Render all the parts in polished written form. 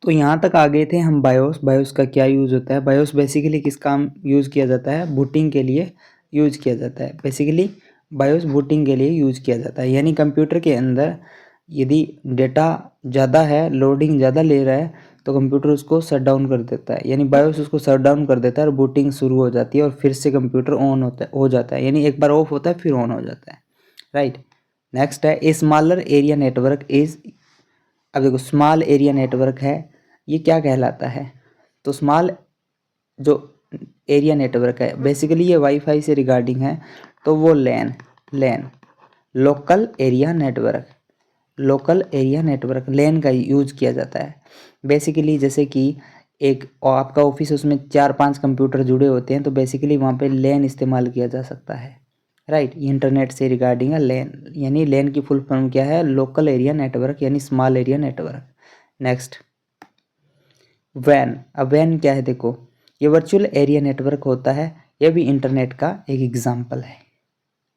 तो यहाँ तक आ गए थे हम बायोस। बायोस का क्या यूज़ होता है? बायोस बेसिकली किस काम यूज़ किया जाता है? बूटिंग के लिए यूज़ किया जाता है। बेसिकली बायोस बूटिंग के लिए यूज़ किया जाता है, यानी कंप्यूटर के अंदर यदि डेटा ज़्यादा है, लोडिंग ज़्यादा ले रहा है, तो कंप्यूटर उसको शट डाउन कर देता है, यानी बायोस उसको शट डाउन कर देता है और बूटिंग शुरू हो जाती है और फिर से कंप्यूटर ऑन हो जाता है, यानी एक बार ऑफ होता है फिर ऑन हो जाता है, राइट। नेक्स्ट है a smaller area network is. अब देखो स्मॉल एरिया नेटवर्क है, ये क्या कहलाता है? तो स्मॉल जो एरिया नेटवर्क है बेसिकली ये वाईफाई से रिगार्डिंग है, तो वो LAN local area network, local area network LAN का यूज किया जाता है। बेसिकली जैसे कि एक आपका ऑफिस, उसमें 4-5 कंप्यूटर जुड़े होते हैं, तो बेसिकली वहाँ पे लैन इस्तेमाल किया जा सकता है, राइट। इंटरनेट से रिगार्डिंग है लैन, यानी लैन की फुल फॉर्म क्या है? लोकल एरिया नेटवर्क, यानी स्मॉल एरिया नेटवर्क। नेक्स्ट वैन। अब वैन क्या है? देखो ये वर्चुअल एरिया नेटवर्क होता है, यह भी इंटरनेट का एक एग्जाम्पल है,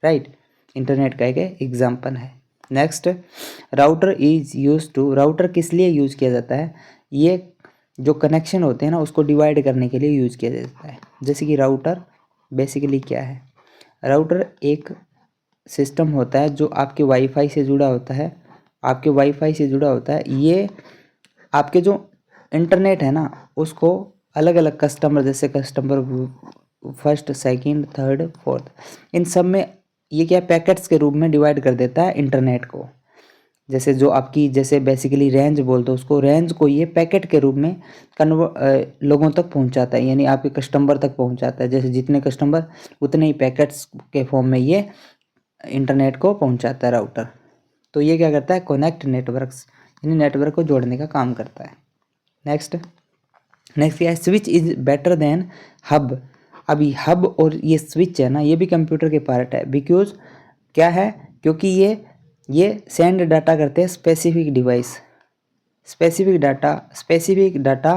राइट। इंटरनेट का एक एग्जाम्पल है। Next router is use to. Router किस लिए यूज किया जाता है? ये जो कनेक्शन होते हैं ना उसको डिवाइड करने के लिए यूज किया जाता है। जैसे कि राउटर बेसिकली क्या है? राउटर एक सिस्टम होता है जो आपके वाईफाई से जुड़ा होता है, आपके वाईफाई से जुड़ा होता है। ये आपके जो इंटरनेट है ना उसको अलग अलग कस्टमर, जैसे customer first, second, third, fourth, इन सब में ये क्या पैकेट्स के रूप में डिवाइड कर देता है इंटरनेट को। जैसे जो आपकी जैसे बेसिकली रेंज बोलते हैं उसको, रेंज को ये पैकेट के रूप में लोगों तक पहुंचाता है, यानी आपके कस्टमर तक पहुंचाता है। जैसे जितने कस्टमर उतने ही पैकेट्स के फॉर्म में ये इंटरनेट को पहुंचाता है राउटर। तो ये क्या करता है? कनेक्ट नेटवर्क्स, यानी नेटवर्क को जोड़ने का काम करता है। नेक्स्ट क्या है? Switch is better than hub. अभी हब और ये स्विच है ना, ये भी कंप्यूटर के पार्ट है, बिकॉज क्या है? क्योंकि ये सेंड डाटा करते हैं स्पेसिफिक डिवाइस, स्पेसिफिक डाटा,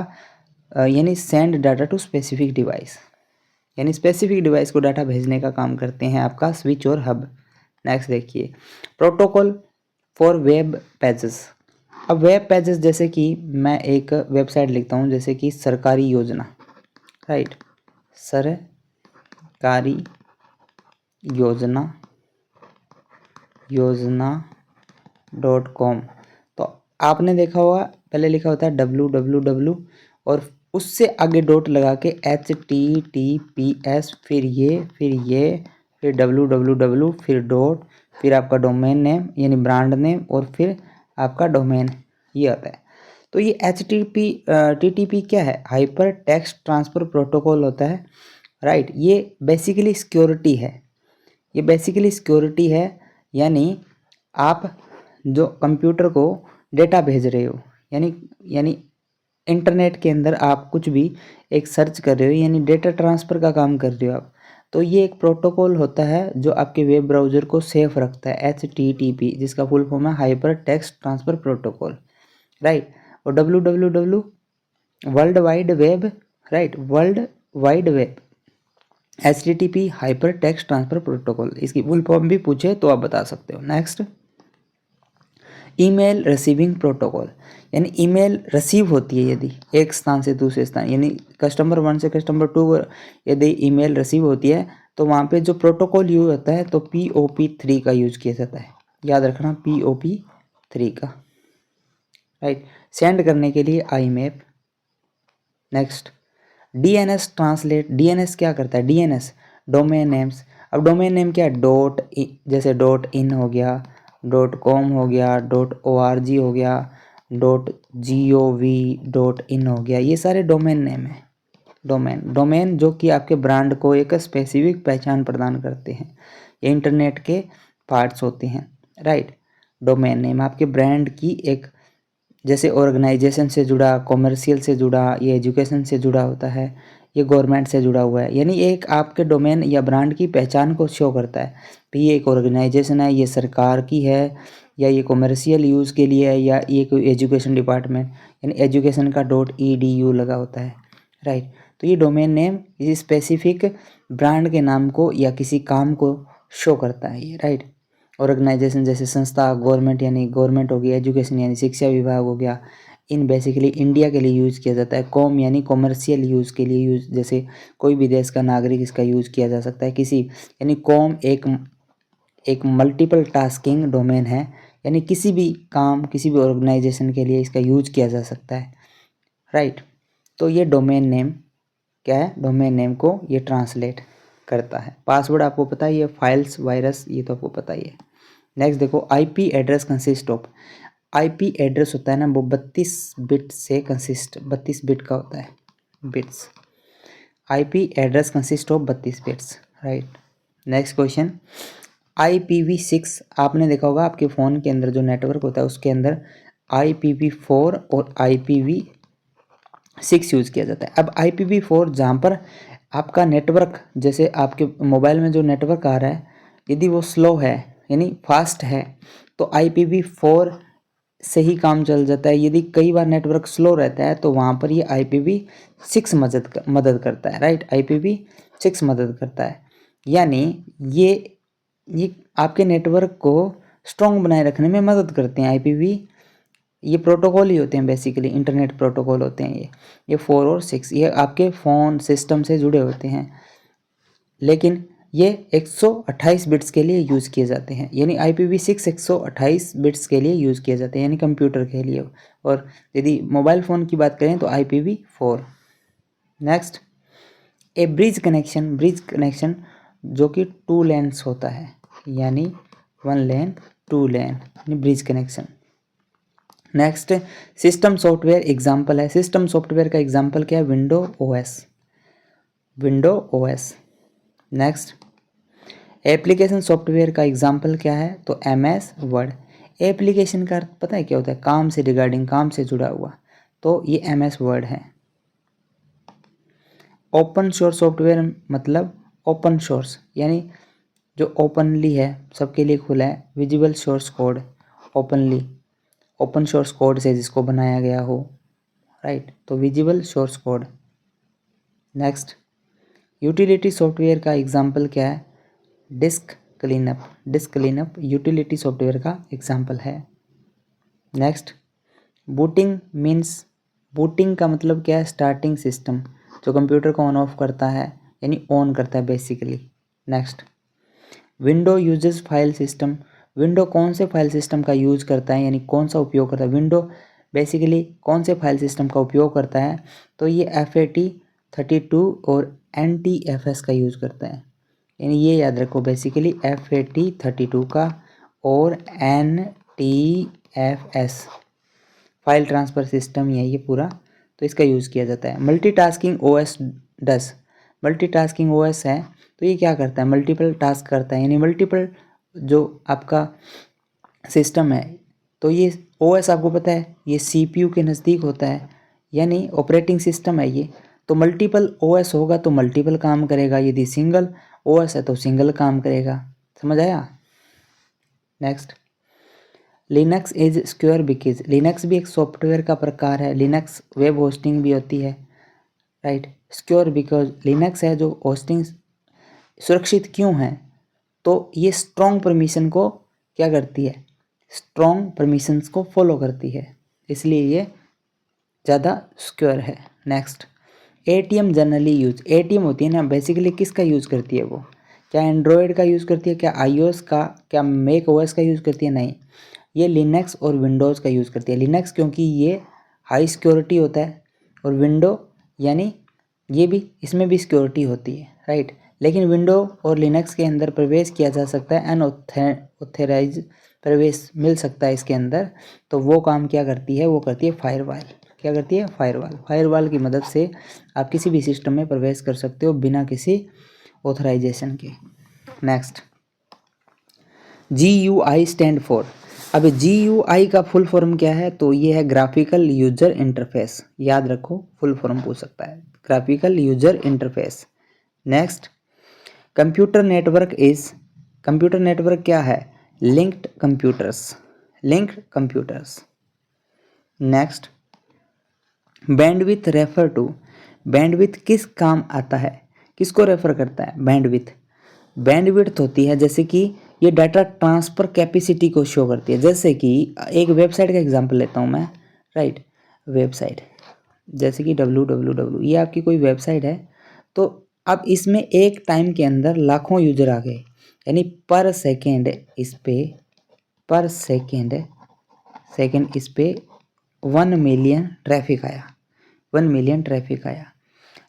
यानी send data to specific device, यानी स्पेसिफिक डिवाइस को डाटा भेजने का काम करते हैं आपका स्विच और हब। नेक्स्ट देखिए प्रोटोकॉल फॉर वेब पेजेस। अब वेब पेजेस जैसे कि मैं एक वेबसाइट लिखता हूँ, जैसे कि सरकारी योजना, राइट, सरकारी योजना.com। तो आपने देखा होगा पहले लिखा होता है www और उससे आगे डॉट लगा के HTTPS, फिर www, फिर डॉट, फिर आपका डोमेन नेम यानी ब्रांड नेम और फिर आपका डोमेन, ये आता है। तो ये TTP क्या है? हाइपर टेक्स्ट ट्रांसफ़र प्रोटोकॉल होता है, राइट। ये बेसिकली सिक्योरिटी है, ये बेसिकली सिक्योरिटी है, यानी आप जो कंप्यूटर को डेटा भेज रहे हो, यानी इंटरनेट के अंदर आप कुछ भी एक सर्च कर रहे हो, यानी डेटा ट्रांसफ़र का काम कर रहे हो आप, तो ये एक प्रोटोकॉल होता है जो आपके वेब ब्राउज़र को सेफ रखता है, HTTP, जिसका फुल फॉर्म है hyper text transfer protocol, right. और www world wide web, right, world wide web, HTTP hyper text transfer protocol, इसकी फुल फॉर्म भी पूछे तो आप बता सकते हो। नेक्स्ट ईमेल रिसीविंग प्रोटोकॉल, यानी ईमेल रिसीव होती है यदि एक स्थान से दूसरे स्थान, यानी कस्टमर 1 से कस्टमर 2 यदि ईमेल रिसीव होती है तो वहाँ पे जो प्रोटोकॉल यूज होता है तो POP3 का यूज किया जाता है, याद रखना POP3 का, राइट। सेंड करने के लिए IMAP। Next DNS translate. DNS क्या करता है? DNS domain names. अब डोमेन नेम क्या है? जैसे .in हो गया, .com हो गया, .org हो गया, .gov.in हो गया, ये सारे डोमेन नेम है। डोमेन जो कि आपके ब्रांड को एक स्पेसिफिक पहचान प्रदान करते हैं, ये इंटरनेट के पार्ट्स होते हैं, राइट। डोमेन नेम आपके ब्रांड की एक, जैसे ऑर्गेनाइजेशन से जुड़ा, कॉमर्शियल से जुड़ा, ये एजुकेशन से जुड़ा होता है, ये गवर्नमेंट से जुड़ा हुआ है, यानी एक आपके डोमेन या ब्रांड की पहचान को शो करता है कि ये एक ऑर्गेनाइजेशन है, ये सरकार की है, या ये कॉमर्शियल यूज़ के लिए है, या ये कोई एजुकेशन डिपार्टमेंट, यानी एजुकेशन का .edu लगा होता है, राइट। तो ये डोमेन नेम किसी स्पेसिफिक ब्रांड के नाम को या किसी काम को शो करता है ये, राइट। ऑर्गेनाइजेशन जैसे संस्था, गवर्नमेंट यानी गवर्नमेंट हो गया, एजुकेशन यानी शिक्षा विभाग हो गया, इन बेसिकली इंडिया के लिए यूज़ किया जाता है। कॉम यानी कॉमर्शियल यूज़ के लिए यूज़, जैसे कोई भी देश का नागरिक इसका यूज़ किया जा सकता है। किसी यानी कॉम एक मल्टीपल टास्किंग डोमेन है, यानी किसी भी काम किसी भी ऑर्गेनाइजेशन के लिए इसका यूज किया जा सकता है, राइट। तो ये डोमेन नेम क्या है, डोमेन नेम को ये ट्रांसलेट करता है। पासवर्ड आपको पता ही है, फाइल्स वायरस ये तो आपको पता ही है। नेक्स्ट देखो, IP address consist of, IP address होता है ना वो 32 बिट से कंसिस्ट, 32 बिट का होता है, bits. IP address consist of 32 bits, right. Next question, IPv6 आपने देखा होगा आपके फ़ोन के अंदर जो नेटवर्क होता है उसके अंदर IPv4 और IPv6 यूज़ किया जाता है। अब IPv4 जहाँ पर आपका नेटवर्क, जैसे आपके मोबाइल में जो नेटवर्क आ रहा है यदि वो स्लो है यानी फास्ट है तो IPv4 से ही काम चल जाता है। यदि कई बार नेटवर्क स्लो रहता है तो वहाँ पर ये IPv6 मदद करता है, राइट। IPv6 मदद करता है, यानी ये आपके नेटवर्क को स्ट्रॉन्ग बनाए रखने में मदद करते हैं। IPv ये प्रोटोकॉल ही होते हैं, बेसिकली इंटरनेट प्रोटोकॉल होते हैं ये 4 और 6 ये आपके फ़ोन सिस्टम से जुड़े होते हैं, लेकिन ये 128 बिट्स के लिए यूज़ किए जाते हैं। यानी IPv6 128 बिट्स के लिए यूज़ किए जाते हैं, यानी कंप्यूटर के लिए। और यदि मोबाइल फ़ोन की बात करें तो IPv4। नेक्स्ट, ए ब्रिज कनेक्शन जो कि 2 लेन्स होता है, यानी 1 लेन 2 लेन, यानी bridge connection. Next, system software example है, सिस्टम सॉफ्टवेयर का एग्जाम्पल क्या है, window OS. Next, application software का एग्जाम्पल क्या है, तो MS वर्ड। एप्लीकेशन का अर्थ पता है क्या होता है, काम से रिगार्डिंग, काम से जुड़ा हुआ, तो ये MS वर्ड है। ओपन सोर्स सॉफ्टवेयर मतलब ओपन सोर्स, यानी जो ओपनली है, सबके लिए खुला है। Visible source code, open source code से जिसको बनाया गया हो, राइट, तो visible source code. Next, utility software का एग्जांपल क्या है, डिस्क क्लीनअप यूटिलिटी सॉफ्टवेयर का एग्जांपल है। नेक्स्ट, बूटिंग का मतलब क्या है, स्टार्टिंग सिस्टम, जो कंप्यूटर को ऑन ऑफ करता है, यानी ऑन करता है basically. Next, window uses file system, window कौन से फाइल सिस्टम का यूज़ करता है, यानी कौन सा उपयोग करता है, विंडो बेसिकली कौन से फाइल सिस्टम का उपयोग करता है, तो ये FAT32 और NTFS का यूज़ करता है। यानी ये याद रखो, बेसिकली FAT32 का और NTFS फाइल ट्रांसफ़र सिस्टम है ये पूरा, तो इसका यूज़ किया जाता है। मल्टीटास्किंग OS है, तो ये क्या करता है, मल्टीपल टास्क करता है, यानी मल्टीपल जो आपका सिस्टम है, तो ये OS आपको पता है ये CPU के नज़दीक होता है, यानी ऑपरेटिंग सिस्टम है ये, तो मल्टीपल OS होगा तो मल्टीपल काम करेगा, यदि सिंगल OS है तो सिंगल काम करेगा। समझ आया। Next, Linux is secure because, Linux भी एक सॉफ्टवेयर का प्रकार है, लिनक्स वेब होस्टिंग भी होती है, राइट। सिक्योर बिकॉज लिनक्स है जो होस्टिंग सुरक्षित क्यों है, तो ये स्ट्रॉन्ग परमिशन को क्या करती है, स्ट्रॉन्ग परमिशंस को फॉलो करती है, इसलिए ये ज़्यादा सिक्योर है। Next, ATM generally use, ATM होती है ना बेसिकली किसका यूज़ करती है, वो क्या एंड्रॉयड का यूज़ करती है, क्या iOS का, क्या मैक OS का यूज़ करती है, नहीं, ये लिनक्स और विंडोज़ का यूज़ करती है। लिनक्स क्योंकि ये हाई सिक्योरिटी होता है, और विंडो यानी ये भी, इसमें भी सिक्योरिटी होती है, राइट। लेकिन विंडो और लिनक्स के अंदर प्रवेश किया जा सकता है, अनऑथराइज प्रवेश मिल सकता है इसके अंदर, तो वो काम क्या करती है, वो करती है फायरवॉल। क्या करती है, फायरवॉल की मदद से आप किसी भी सिस्टम में प्रवेश कर सकते हो बिना किसी ऑथराइजेशन के। नेक्स्ट, GUI स्टैंड फॉर, अब GUI का फुल फॉर्म क्या है, तो ये है ग्राफिकल यूजर इंटरफेस, याद रखो फुल फॉर्म पूछ सकता है, graphical user interface. Next, computer network क्या है, linked computers. Next, bandwidth refer to, bandwidth किस काम आता है, किसको रेफर करता है, बैंडविड्थ होती है, जैसे कि ये डाटा ट्रांसफ़र कैपेसिटी को शो करती है। जैसे कि एक वेबसाइट का एग्जांपल लेता हूँ मैं, राइट। वेबसाइट, जैसे कि www, ये आपकी कोई वेबसाइट है। तो अब इसमें एक टाइम के अंदर लाखों यूजर आ गए, यानी पर सेकेंड इस पे 1 मिलियन ट्रैफिक आया, 1 मिलियन ट्रैफिक आया।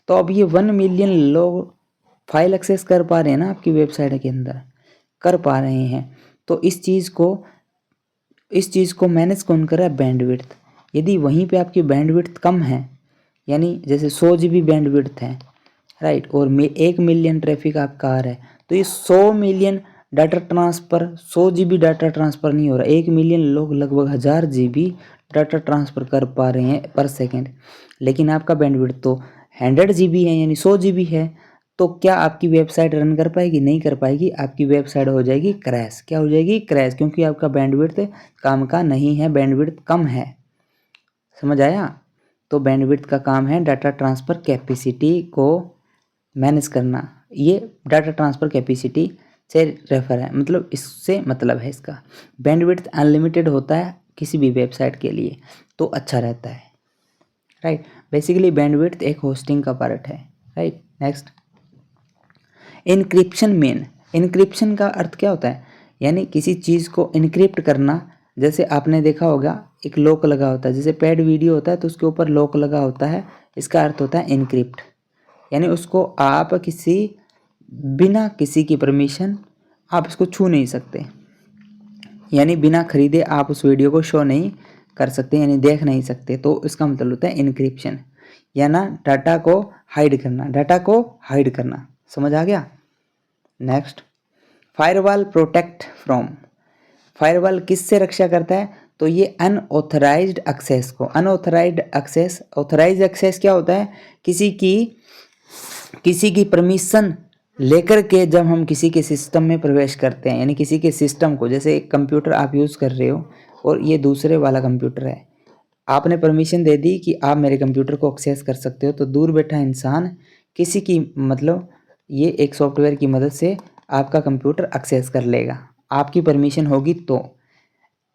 तो अब ये 1 मिलियन लोग फाइल एक्सेस कर पा रहे हैं ना आपकी वेबसाइट के अंदर, कर पा रहे हैं। तो इस चीज़ को मैनेज कौन कर रहा है? बैंडविड्थ। यदि वहीं पे आपकी बैंडविड्थ कम है, यानी जैसे 100 GB बैंडविड्थ है, राइट, और 1 मिलियन ट्रैफिक आपका आ रहा है, तो ये 100 million data transfer, 100 GB data transfer नहीं हो रहा, 1 मिलियन लोग लगभग 1000 GB डाटा ट्रांसफ़र कर पा रहे हैं पर सेकेंड। लेकिन आपका बैंडविड्थ तो 100 GB है, यानी 100 GB है। तो क्या आपकी वेबसाइट रन कर पाएगी? नहीं कर पाएगी। आपकी वेबसाइट हो जाएगी क्रैश। क्या हो जाएगी? क्रैश, क्योंकि आपका बैंडविड्थ काम का नहीं है, बैंडविड्थ कम है। समझ आया? तो बैंडविड्थ का काम है डाटा ट्रांसफ़र कैपेसिटी को मैनेज करना। ये डाटा ट्रांसफ़र कैपेसिटी से रेफर है, मतलब इससे मतलब है इसका। बैंडविड्थ अनलिमिटेड होता है किसी भी वेबसाइट के लिए, तो अच्छा रहता है, राइट। बेसिकली बैंडविड्थ एक होस्टिंग का पार्ट है, right. Next, encryption main. Encryption का अर्थ क्या होता है? यानी किसी चीज़ को इनक्रिप्ट करना। जैसे आपने देखा होगा एक लॉक लगा होता है, जैसे पेड वीडियो होता है तो उसके ऊपर लॉक लगा होता है, इसका अर्थ होता है इनक्रिप्ट। यानी उसको आप बिना किसी की परमिशन आप इसको छू नहीं सकते, यानी बिना खरीदे आप उस वीडियो को शो नहीं कर सकते, यानी देख नहीं सकते। तो इसका मतलब होता है इनक्रिप्शन, या ना डाटा को हाइड करना, समझ आ गया? Next, firewall protect from. Firewall किससे रक्षा करता है? तो ये अनऑथराइज्ड एक्सेस को, ऑथराइज्ड एक्सेस क्या होता है? किसी की परमिशन लेकर के जब हम किसी के सिस्टम में प्रवेश करते हैं, यानी किसी के सिस्टम को, जैसे एक कंप्यूटर आप यूज़ कर रहे हो और ये दूसरे वाला कंप्यूटर है, आपने परमिशन दे दी कि आप मेरे कंप्यूटर को एक्सेस कर सकते हो, तो दूर बैठा इंसान किसी की, मतलब ये एक सॉफ्टवेयर की मदद से आपका कंप्यूटर एक्सेस कर लेगा, आपकी परमिशन होगी तो।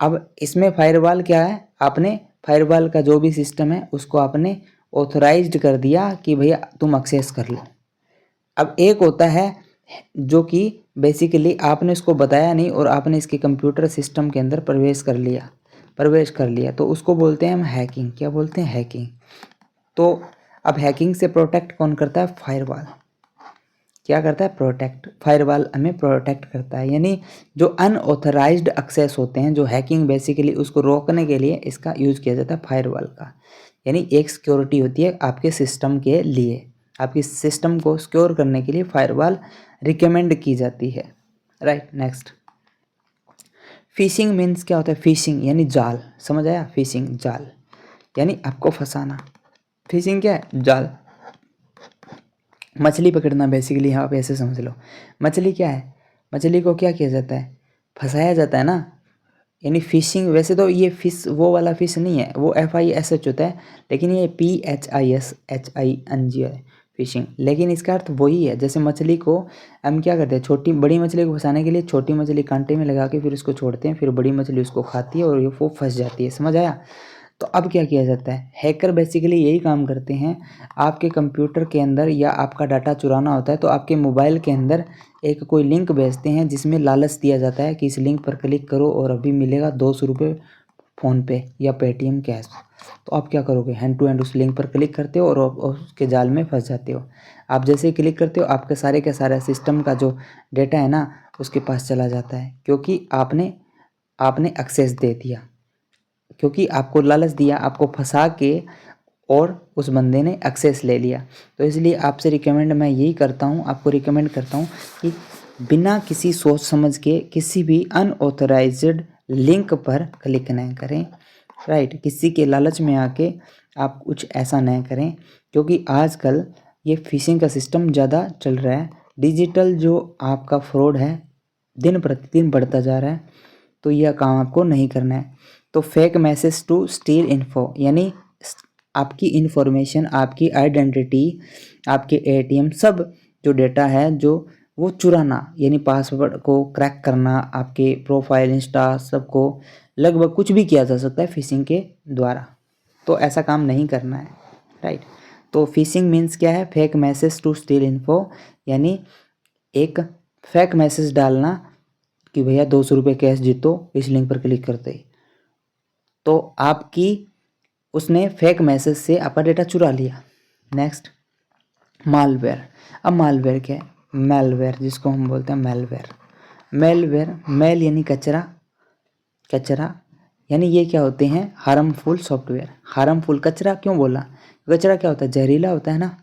अब इसमें फायरवॉल क्या है? आपने फायरवॉल का जो भी सिस्टम है उसको आपने ऑथराइज्ड कर दिया कि भैया तुम एक्सेस कर लो। अब एक होता है जो कि बेसिकली आपने उसको बताया नहीं और आपने इसके कंप्यूटर सिस्टम के अंदर प्रवेश कर लिया, तो उसको बोलते हैं हम हैकिंग। क्या बोलते हैं? हैकिंग। तो अब हैकिंग से प्रोटेक्ट कौन करता है? फायरवॉल। क्या करता है? प्रोटेक्ट। फायरवॉल हमें प्रोटेक्ट करता है, यानी जो अनऑथराइज्ड एक्सेस होते हैं, जो हैकिंग बेसिकली उसको रोकने के लिए इसका यूज़ किया जाता है फायरवॉल का। यानी एक सिक्योरिटी होती है आपके सिस्टम के लिए, आपकी सिस्टम को सिक्योर करने के लिए फायरवॉल रिकमेंड की जाती है, राइट। नेक्स्ट, फिशिंग मीन्स क्या होता है? फिशिंग यानी जाल, समझ आया? फिशिंग जाल यानी आपको फंसाना। फिशिंग क्या है? जाल, मछली पकड़ना बेसिकली, आप ऐसे समझ लो। मछली क्या है? मछली को क्या किया जाता है? फंसाया जाता है ना, यानी फिशिंग। वैसे तो ये फिश वो वाला फिश नहीं है, वो FISH होता है, लेकिन ये PHISHING है फिशिंग, लेकिन इसका अर्थ वही है। जैसे मछली को हम क्या करते हैं, बड़ी मछली को फंसाने के लिए छोटी मछली कांटे में लगा के फिर उसको छोड़ते हैं, फिर बड़ी मछली उसको खाती है और वो फंस जाती है, समझ आया? तो अब क्या किया जाता है? हैकर बेसिकली यही काम करते हैं, आपके कंप्यूटर के अंदर या आपका डाटा चुराना होता है तो आपके मोबाइल के अंदर एक कोई लिंक भेजते हैं जिसमें लालच दिया जाता है कि इस लिंक पर क्लिक करो और अभी मिलेगा 200 रुपये फ़ोनपे या पेटीएम कैश। तो आप क्या करोगे? हैंड टू हैंड उस लिंक पर क्लिक करते हो और उसके जाल में फंस जाते हो। आप जैसे ही क्लिक करते हो आपके सारे का सारा सिस्टम का जो डेटा है ना उसके पास चला जाता है, क्योंकि आपने एक्सेस दे दिया, क्योंकि आपको लालच दिया, आपको फंसा के और उस बंदे ने एक्सेस ले लिया। तो इसलिए आपसे रिकमेंड मैं यही करता हूँ, आपको रिकमेंड करता हूँ कि बिना किसी सोच समझ के किसी भी अनऑथराइज्ड लिंक पर क्लिक न करें, राइट। किसी के लालच में आके आप कुछ ऐसा न करें, क्योंकि आजकल ये फिशिंग का सिस्टम ज़्यादा चल रहा है। डिजिटल जो आपका फ्रॉड है दिन प्रतिदिन बढ़ता जा रहा है, तो यह काम आपको नहीं करना है। तो fake message to steal info, यानी आपकी इन्फॉर्मेशन, आपकी आइडेंटिटी, आपके ATM सब जो डेटा है जो वो चुराना, यानी पासवर्ड को क्रैक करना, आपके प्रोफाइल इंस्टा सबको लगभग कुछ भी किया जा सकता है फिशिंग के द्वारा। तो ऐसा काम नहीं करना है, राइट। तो फिशिंग मीन्स क्या है, fake message to steal info, यानी एक फेक मैसेज डालना कि भैया 200 रुपये कैश जीतो इस लिंक पर क्लिक करते ही। तो आपकी उसने फेक मैसेज से आपका डेटा चुरा लिया। Next, malware. अब मालवेयर क्या है, मेलवेयर जिसको हम बोलते हैं मेलवेयर। मेलवेयर, मेल यानी कचरा, कचरा यानी ये क्या होते हैं, हार्मफुल सॉफ्टवेयर। हार्मफुल, कचरा क्यों बोला, कचरा क्या होता है, जहरीला होता है ना,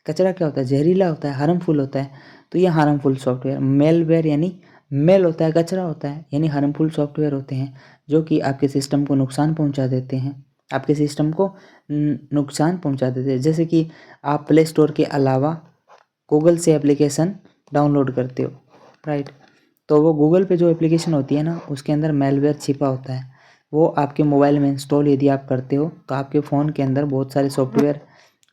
कचरा क्या होता है, जहरीला होता है, हार्मफुल होता है, तो ये हार्मफुल सॉफ्टवेयर। मेलवेयर यानी मेल होता है, कचरा होता है, यानी हार्मफुल सॉफ्टवेयर होते हैं जो कि आपके सिस्टम को नुकसान पहुंचा देते हैं, आपके सिस्टम को नुकसान पहुंचा देते हैं। जैसे कि आप प्ले स्टोर के अलावा गूगल से एप्लीकेशन डाउनलोड करते हो, राइट, तो वो गूगल पे जो एप्लीकेशन होती है ना, उसके अंदर मेलवेयर छिपा होता है। वो आपके मोबाइल में इंस्टॉल यदि आप करते हो तो आपके फ़ोन के अंदर बहुत सारे सॉफ्टवेयर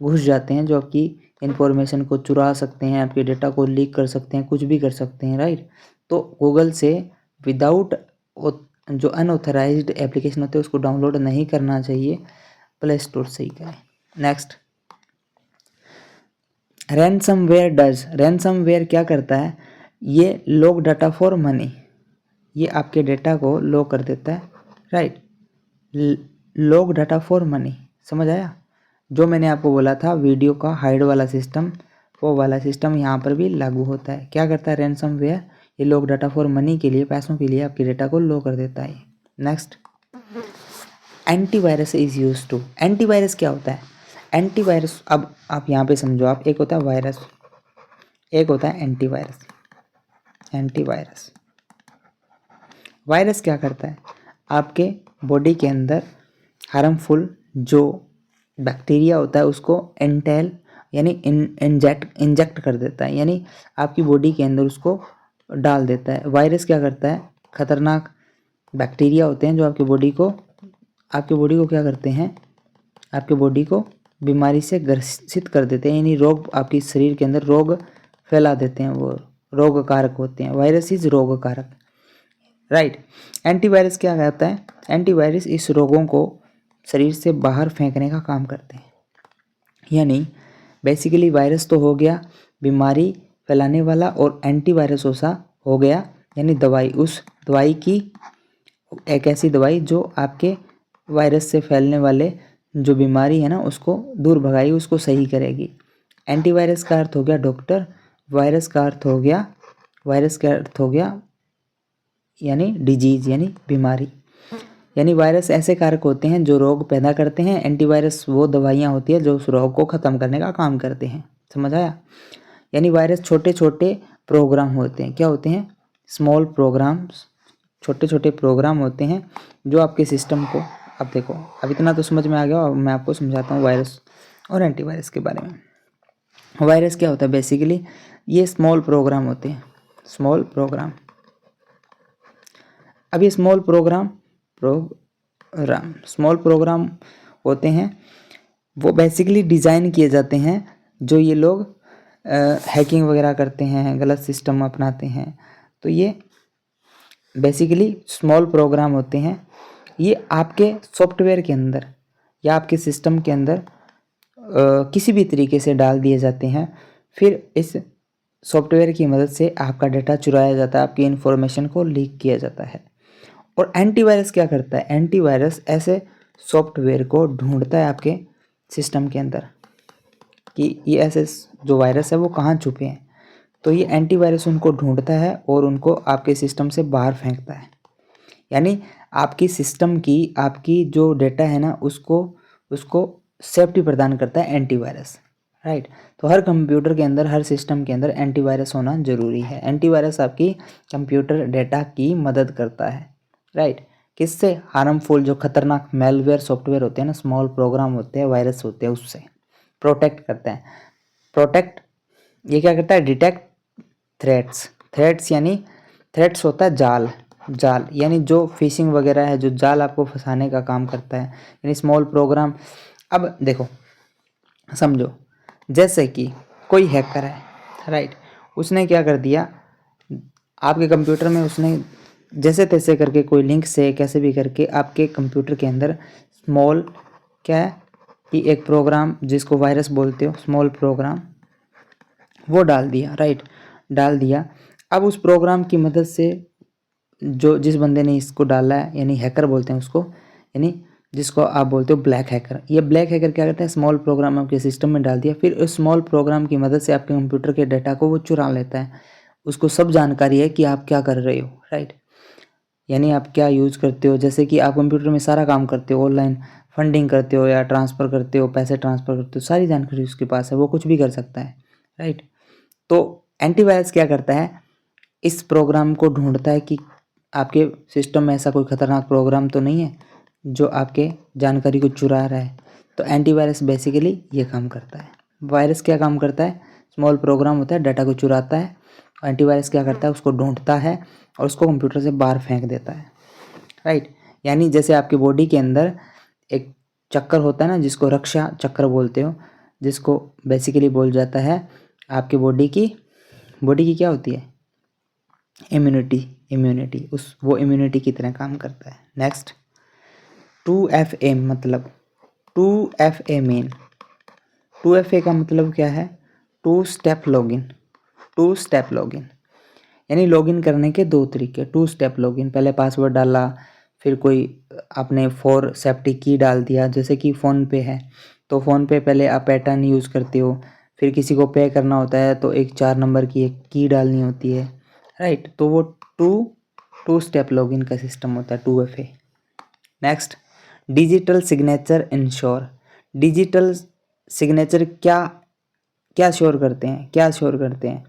घुस जाते हैं जो आपकी इन्फॉर्मेशन को चुरा सकते हैं, आपके डेटा को लीक कर सकते हैं, कुछ भी कर सकते हैं, राइट। तो गूगल से विदाउट जो अनऑथराइज्ड एप्लीकेशन होते हैं उसको डाउनलोड नहीं करना चाहिए, प्ले स्टोर से ही करें। Next, ransomware does. रैनसमवेयर क्या करता है, ये लॉक डाटा फॉर मनी, ये आपके डेटा को लॉक कर देता है, right. Lock data for money, समझ आया। जो मैंने आपको बोला था वीडियो का हाइड वाला सिस्टम, वो वाला सिस्टम यहाँ पर भी लागू होता है। क्या करता है रैनसमवेयर, ये लॉक डाटा फॉर मनी के लिए, पैसों के लिए आपके डेटा को लॉक कर देता है। Next, antivirus is use to. Antivirus क्या होता है, एंटीवायरस, अब आप यहाँ पे समझो, आप एक होता है वायरस, एक होता है एंटीवायरस। एंटीवायरस, वायरस क्या करता है, आपके बॉडी के अंदर हार्मफुल जो बैक्टीरिया होता है उसको एंटेल यानी इंजेक्ट कर देता है, यानी आपकी बॉडी के अंदर उसको डाल देता है। वायरस क्या करता है, खतरनाक बैक्टीरिया होते हैं जो आपकी बॉडी को क्या करते हैं, आपके बॉडी को बीमारी से ग्रसित कर देते हैं, यानी रोग, आपकी शरीर के अंदर रोग फैला देते हैं, वो रोग कारक होते हैं। वायरस इज रोग कारक, राइट। एंटीवायरस क्या करता है, एंटीवायरस इस रोगों को शरीर से बाहर फेंकने का काम करते हैं। यानी बेसिकली वायरस तो हो गया बीमारी फैलाने वाला, और एंटीवायरस हो गया यानी दवाई, उस दवाई की एक ऐसी दवाई जो आपके वायरस से फैलने वाले जो बीमारी है ना उसको दूर भगाएगी, उसको सही करेगी। एंटीवायरस का अर्थ हो गया डॉक्टर, वायरस का अर्थ हो गया यानी डिजीज यानी बीमारी। यानी वायरस ऐसे कारक होते हैं जो रोग पैदा करते हैं, एंटीवायरस वो दवाइयाँ होती है जो उस रोग को ख़त्म करने का काम करते हैं, समझ आया। यानी वायरस छोटे छोटे प्रोग्राम होते हैं, क्या होते हैं, स्मॉल प्रोग्राम्स, छोटे छोटे प्रोग्राम होते हैं जो आपके सिस्टम को, अब देखो अब इतना तो समझ में आ गया, और मैं आपको समझाता हूँ वायरस और एंटीवायरस के बारे में। वायरस क्या होता है, बेसिकली ये स्मॉल प्रोग्राम होते हैं, स्मॉल प्रोग्राम। अब ये स्मॉल प्रोग्राम होते हैं, वो बेसिकली डिज़ाइन किए जाते हैं, जो ये लोग हैकिंग वगैरह करते हैं, गलत सिस्टम अपनाते हैं, तो ये बेसिकली स्मॉल प्रोग्राम होते हैं। ये आपके सॉफ्टवेयर के अंदर या आपके सिस्टम के अंदर किसी भी तरीके से डाल दिए जाते हैं, फिर इस सॉफ्टवेयर की मदद से आपका डेटा चुराया जाता है, आपकी इन्फॉर्मेशन को लीक किया जाता है। और एंटीवायरस क्या करता है, एंटीवायरस ऐसे सॉफ्टवेयर को ढूंढता है आपके सिस्टम के अंदर कि ये ऐसे जो वायरस है वो कहाँ छुपे हैं, तो ये एंटीवायरस उनको ढूंढता है और उनको आपके सिस्टम से बाहर फेंकता है। यानी आपकी सिस्टम की, आपकी जो डेटा है ना उसको सेफ्टी प्रदान करता है एंटीवायरस, राइट। तो हर कंप्यूटर के अंदर, हर सिस्टम के अंदर एंटीवायरस होना जरूरी है। एंटीवायरस आपकी कंप्यूटर डेटा की मदद करता है, राइट। किससे, हार्मफुल जो खतरनाक मेलवेयर सॉफ्टवेयर होते हैं ना, स्मॉल प्रोग्राम होते हैं, वायरस होते हैं, उससे प्रोटेक्ट करते हैं। प्रोटेक्ट, ये क्या करता है, डिटेक्ट थ्रेट्स यानी थ्रेट्स होता है जाल यानी जो फिशिंग वगैरह है, जो जाल आपको फंसाने का काम करता है, यानी स्मॉल प्रोग्राम। अब देखो समझो, जैसे कि कोई हैकर है, राइट, उसने क्या कर दिया, आपके कंप्यूटर में उसने जैसे तैसे करके कोई लिंक से कैसे भी करके आपके कंप्यूटर के अंदर स्मॉल क्या है कि एक प्रोग्राम जिसको वायरस बोलते हो, स्मॉल प्रोग्राम, वो डाल दिया, राइट, डाल दिया। अब उस प्रोग्राम की मदद से जो जिस बंदे ने इसको डाला है, यानी हैकर बोलते हैं उसको, यानी जिसको आप बोलते हो ब्लैक हैकर, ये ब्लैक हैकर क्या करता है, स्मॉल प्रोग्राम आपके सिस्टम में डाल दिया, फिर उस स्मॉल प्रोग्राम की मदद से आपके कंप्यूटर के डाटा को वो चुरा लेता है। उसको सब जानकारी है कि आप क्या कर रहे हो, राइट, यानी आप क्या यूज़ करते हो। जैसे कि आप कंप्यूटर में सारा काम करते हो, ऑनलाइन फंडिंग करते हो या ट्रांसफ़र करते हो, पैसे ट्रांसफ़र करते हो, सारी जानकारी उसके पास है, वो कुछ भी कर सकता है, राइट। तो एंटीवायरस क्या करता है, इस प्रोग्राम को ढूंढता है कि आपके सिस्टम में ऐसा कोई खतरनाक प्रोग्राम तो नहीं है जो आपके जानकारी को चुरा रहा है। तो एंटीवायरस बेसिकली ये काम करता है। वायरस क्या काम करता है, स्मॉल प्रोग्राम होता है, डाटा को चुराता है। एंटीवायरस क्या करता है, उसको ढूंढता है और उसको कंप्यूटर से बाहर फेंक देता है, राइट। यानी जैसे आपकी बॉडी के अंदर एक चक्कर होता है ना, जिसको रक्षा चक्र बोलते हो, जिसको बेसिकली बोल जाता है आपकी बॉडी की क्या होती है, इम्यूनिटी, उस वो इम्यूनिटी की तरह काम करता है। नेक्स्ट 2FA मतलब 2FA मेन, 2FA का मतलब क्या है, टू स्टेप लॉगिन, यानी लॉगिन करने के दो तरीके। टू स्टेप लॉगिन, पहले पासवर्ड डाला, फिर कोई आपने 4 सेफ्टी की डाल दिया, जैसे कि फ़ोन पे है तो फ़ोन पे पहले आप पैटर्न यूज़ करते हो, फिर किसी को पे करना होता है तो एक 4 नंबर की एक की डालनी होती है, राइट। तो वो टू स्टेप लॉगिन का सिस्टम होता है 2FA। Next digital signature ensure, digital signature क्या श्योर करते हैं,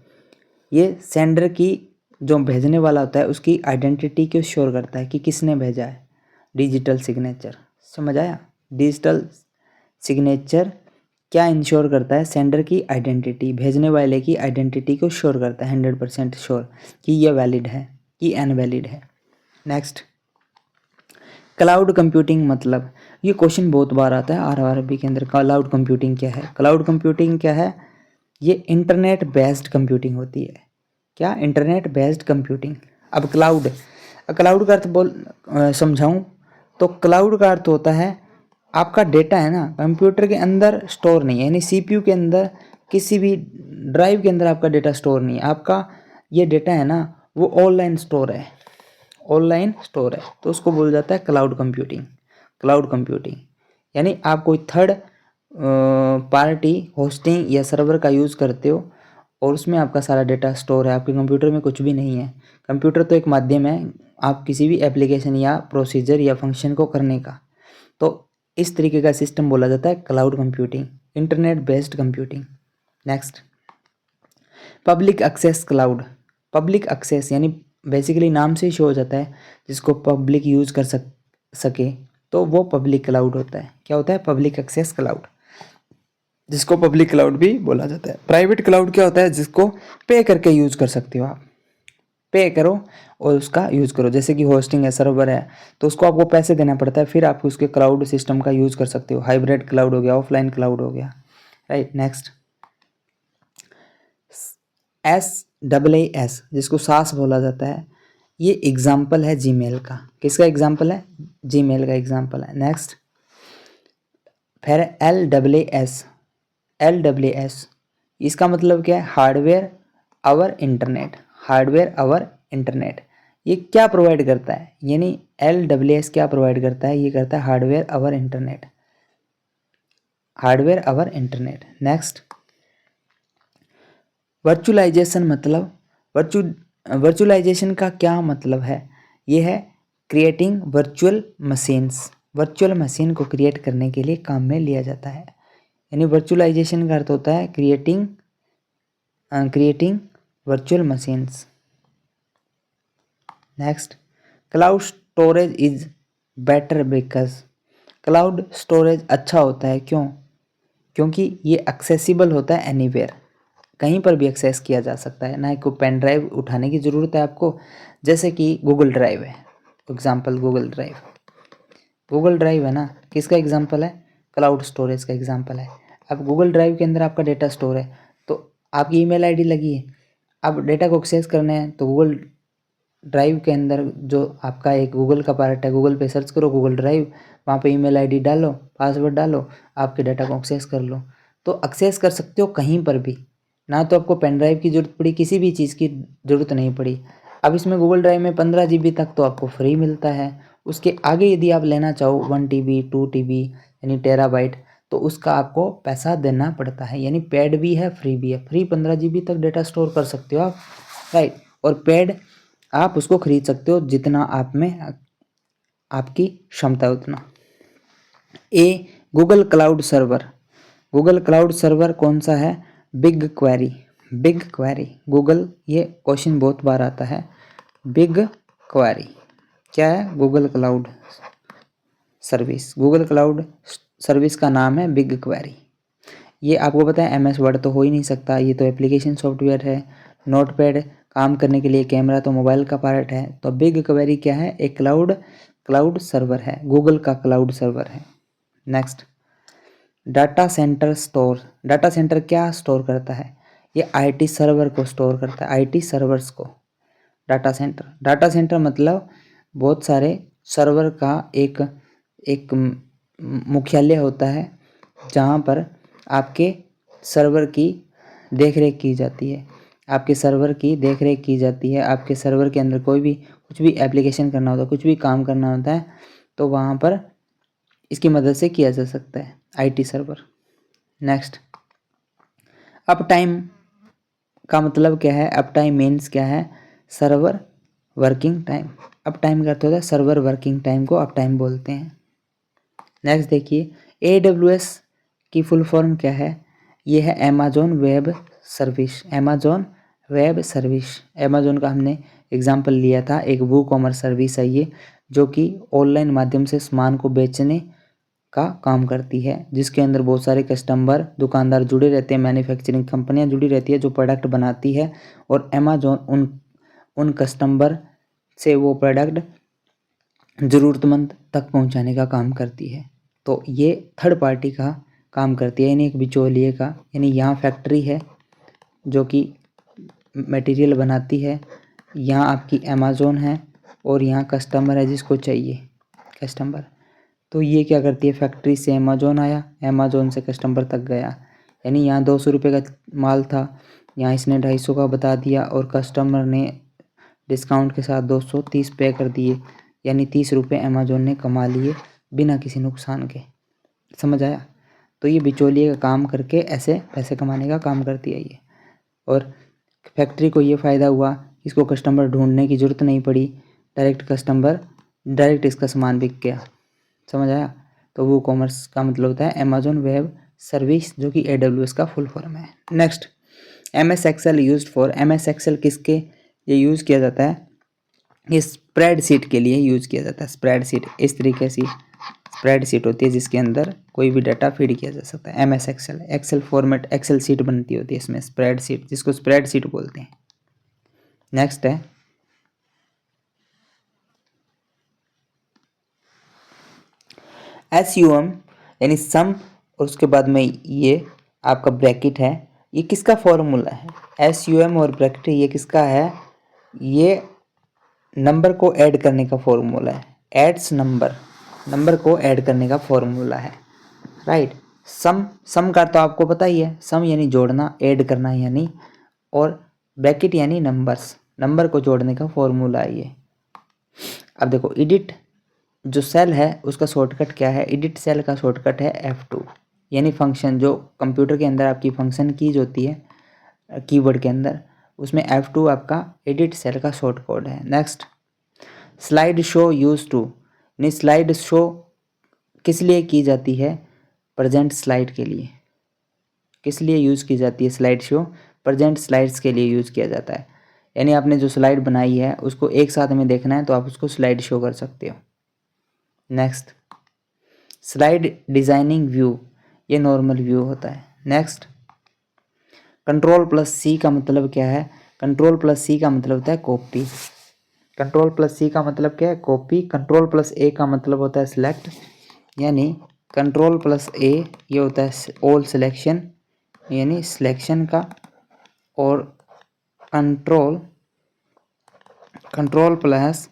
ये सेंडर की, जो भेजने वाला होता है उसकी आइडेंटिटी को श्योर करता है कि किसने भेजा है। डिजिटल सिग्नेचर, समझ आया। डिजिटल सिग्नेचर क्या इंश्योर करता है, सेंडर की आइडेंटिटी, भेजने वाले की आइडेंटिटी को श्योर करता है, 100% श्योर कि ये वैलिड है कि अनवैलिड है। नेक्स्ट क्लाउड कंप्यूटिंग मतलब, ये क्वेश्चन बहुत बार आता है RRB के अंदर, क्लाउड कंप्यूटिंग क्या है। क्लाउड कंप्यूटिंग क्या है, ये इंटरनेट बेस्ड कंप्यूटिंग होती है। क्या, इंटरनेट बेस्ड कंप्यूटिंग। अब क्लाउड का अर्थ समझाऊं तो क्लाउड का अर्थ होता है आपका डेटा है ना कंप्यूटर के अंदर स्टोर नहीं है, यानी CPU के अंदर, किसी भी ड्राइव के अंदर आपका डेटा स्टोर नहीं है, आपका ये डेटा है ना वो ऑनलाइन स्टोर है, तो उसको बोल जाता है क्लाउड कंप्यूटिंग। यानी आप कोई थर्ड पार्टी होस्टिंग या सर्वर का यूज़ करते हो और उसमें आपका सारा डेटा स्टोर है, आपके कंप्यूटर में कुछ भी नहीं है। कंप्यूटर तो एक माध्यम है आप किसी भी एप्लीकेशन या प्रोसीजर या फंक्शन को करने का, तो इस तरीके का सिस्टम बोला जाता है cloud computing, internet based computing. Next public access cloud, public access यानी बेसिकली नाम से ही शो हो जाता है जिसको पब्लिक यूज कर सके तो वो पब्लिक क्लाउड होता है। क्या होता है, पब्लिक एक्सेस क्लाउड, जिसको पब्लिक क्लाउड भी बोला जाता है। प्राइवेट क्लाउड क्या होता है, जिसको पे करके यूज कर सकते हो आप, पे करो और उसका यूज़ करो, जैसे कि होस्टिंग है, सर्वर है, तो उसको आपको पैसे देना पड़ता है, फिर आप उसके क्लाउड सिस्टम का यूज़ कर सकते हो। हाइब्रिड क्लाउड हो गया, ऑफलाइन क्लाउड हो गया, राइट। नेक्स्ट SaaS, जिसको सास बोला जाता है, ये एग्जाम्पल है जीमेल का। किसका एग्जाम्पल है, जीमेल का एग्जाम्पल है। नेक्स्ट फिर LWS, इसका मतलब क्या है, हार्डवेयर आवर इंटरनेट। ये क्या प्रोवाइड करता है, यानी LWS क्या प्रोवाइड करता है, ये करता है hardware our internet. Next virtualisation मतलब, वर्चुअलाइजेशन का क्या मतलब है, ये है क्रिएटिंग वर्चुअल मशीन को क्रिएट करने के लिए काम में लिया जाता है। यानी वर्चुअलाइजेशन का अर्थ होता है creating virtual machines. Next cloud storage is better because, cloud storage अच्छा होता है क्योंकि ये एक्सेसिबल होता है एनीवेयर, कहीं पर भी एक्सेस किया जा सकता है, ना कोई पेन ड्राइव उठाने की ज़रूरत है आपको। जैसे कि गूगल ड्राइव है, एग्जाम्पल गूगल ड्राइव है ना, किसका एग्जाम्पल है, क्लाउड स्टोरेज का एग्जाम्पल है। अब गूगल ड्राइव के अंदर आपका डेटा स्टोर है, तो आपकी ईमेल आईडी लगी है, अब डेटा को एक्सेस करना है तो गूगल ड्राइव के अंदर जो आपका एक गूगल का पार्ट है, गूगल पे सर्च करो गूगल ड्राइव, वहाँ पे ईमेल आईडी डालो, पासवर्ड डालो, आपके डाटा को एक्सेस कर लो। तो एक्सेस कर सकते हो कहीं पर भी, ना तो आपको पेन ड्राइव की ज़रूरत पड़ी, किसी भी चीज़ की ज़रूरत नहीं पड़ी। अब इसमें गूगल ड्राइव में 15 GB तक तो आपको फ्री मिलता है। उसके आगे यदि आप लेना चाहो 1 TB 2 TB यानी टेराबाइट, तो उसका आपको पैसा देना पड़ता है। यानी पेड भी है, फ्री भी है। फ्री 15 GB तक डेटा स्टोर कर सकते हो आप, राइट। और पेड आप उसको खरीद सकते हो जितना आप में आपकी क्षमता उतना। A Google Cloud server. Google Cloud server कौन सा है? BigQuery. BigQuery Google, ये क्वेश्चन बहुत बार आता है। बिग क्वेरी क्या है? Google Cloud service. Google Cloud service का नाम है बिग क्वेरी। ये आपको पता है MS वर्ड तो हो ही नहीं सकता, ये तो एप्लीकेशन सॉफ्टवेयर है। नोटपैड काम करने के लिए, कैमरा तो मोबाइल का पार्ट है। तो बिग क्वेरी क्या है? एक क्लाउड सर्वर है, गूगल का क्लाउड सर्वर है। Next, data centre store. Data centre क्या स्टोर करता है? ये IT सर्वर को स्टोर करता है, IT सर्वर्स को। डाटा सेंटर मतलब बहुत सारे सर्वर का एक एक मुख्यालय होता है, जहाँ पर आपके सर्वर की देखरेख की जाती है। आपके सर्वर की देखरेख की जाती है। आपके सर्वर के अंदर कोई भी कुछ भी एप्लीकेशन करना होता है, कुछ भी काम करना होता है, तो वहाँ पर इसकी मदद से किया जा सकता है, IT server. Next, up time का मतलब क्या है? अप टाइम मीन्स क्या है? Server working time. Up time का अर्थ होता है सर्वर वर्किंग टाइम को अप टाइम बोलते हैं। नेक्स्ट देखिए, AWS की फुल फॉर्म क्या है? ये है Amazon web service. Amazon web service, Amazon का हमने एग्जांपल लिया था। एक वो कॉमर्स सर्विस है ये, जो कि ऑनलाइन माध्यम से सामान को बेचने का काम करती है, जिसके अंदर बहुत सारे कस्टमर, दुकानदार जुड़े रहते हैं, मैन्युफैक्चरिंग कंपनियां जुड़ी रहती है जो प्रोडक्ट बनाती है, और अमेजोन उन कस्टमर से वो प्रोडक्ट ज़रूरतमंद तक पहुंचाने का काम करती है। तो ये थर्ड पार्टी का काम करती है, यानी एक बिचौलिए का। यानी यहाँ फैक्ट्री है जो कि मटेरियल बनाती है, यहाँ आपकी अमेजोन है, और यहाँ कस्टमर है जिसको चाहिए कस्टमर। तो ये क्या करती है? फैक्ट्री से अमेजोन आया, अमेजोन से कस्टमर तक गया। यानी यहाँ 200 रुपये का माल था, यहाँ इसने 250 का बता दिया, और कस्टमर ने डिस्काउंट के साथ 230 पे कर दिए। यानी 30 रुपये अमेजोन ने कमा लिए बिना किसी नुकसान के। समझ आया? तो ये बिचौलिए का काम करके ऐसे पैसे कमाने का काम करती है ये। और फैक्ट्री को ये फ़ायदा हुआ, इसको कस्टमर ढूंढने की ज़रूरत नहीं पड़ी, डायरेक्ट इसका सामान बिक गया। समझ आया? तो वो कॉमर्स का मतलब होता है अमेजोन वेब सर्विस, जो कि AWS का फुल फॉर्म है। Next, MS Excel used for. MS Excel किसके ये यूज़ किया जाता है? ये स्प्रेडशीट के लिए यूज़ किया जाता है। स्प्रेडशीट इस तरीके से स्प्रेडशीट होती है जिसके अंदर कोई भी डाटा फीड किया जा सकता है। MS Excel, Excel format, Excel sheet बनती होती है इसमें, स्प्रेडशीट, जिसको स्प्रेडशीट बोलते हैं। नेक्स्ट है SUM, यानी सम, और उसके बाद में ये आपका ब्रैकेट है। ये किसका फॉर्मूला है? SUM और ब्रैकेट ये किसका है? ये नंबर को ऐड करने का फॉर्मूला है। एड्स नंबर को ऐड करने का फॉर्मूला है, राइट। सम का तो आपको पता ही है, सम यानी जोड़ना, ऐड करना यानी, और ब्रैकेट यानी नंबर को जोड़ने का फॉर्मूला है ये। अब देखो, एडिट जो सेल है उसका शॉर्टकट क्या है? एडिट सेल का शॉर्टकट है F2। यानी फंक्शन जो कंप्यूटर के अंदर आपकी फंक्शन कीज होती है कीबोर्ड के अंदर, उसमें F2 आपका एडिट सेल का शॉर्ट कोड है। Next, slide show use to, यानी स्लाइड शो किस लिए की जाती है? प्रेजेंट स्लाइड के लिए। किस लिए यूज़ की जाती है स्लाइड शो? प्रेजेंट स्लाइड्स के लिए यूज़ किया जाता है। यानी आपने जो स्लाइड बनाई है उसको एक साथ में देखना है तो आप उसको स्लाइड शो कर सकते हो। नेक्स्ट, स्लाइड डिजाइनिंग व्यू, ये नॉर्मल व्यू होता है। नेक्स्ट, Ctrl+C का मतलब क्या है? Ctrl+C का मतलब होता है कॉपी। Ctrl+C का मतलब क्या है? कॉपी। Ctrl+A का मतलब होता है सिलेक्ट, यानी Ctrl+A ये होता है ऑल सिलेक्शन, यानी सिलेक्शन का, और कंट्रोल प्लस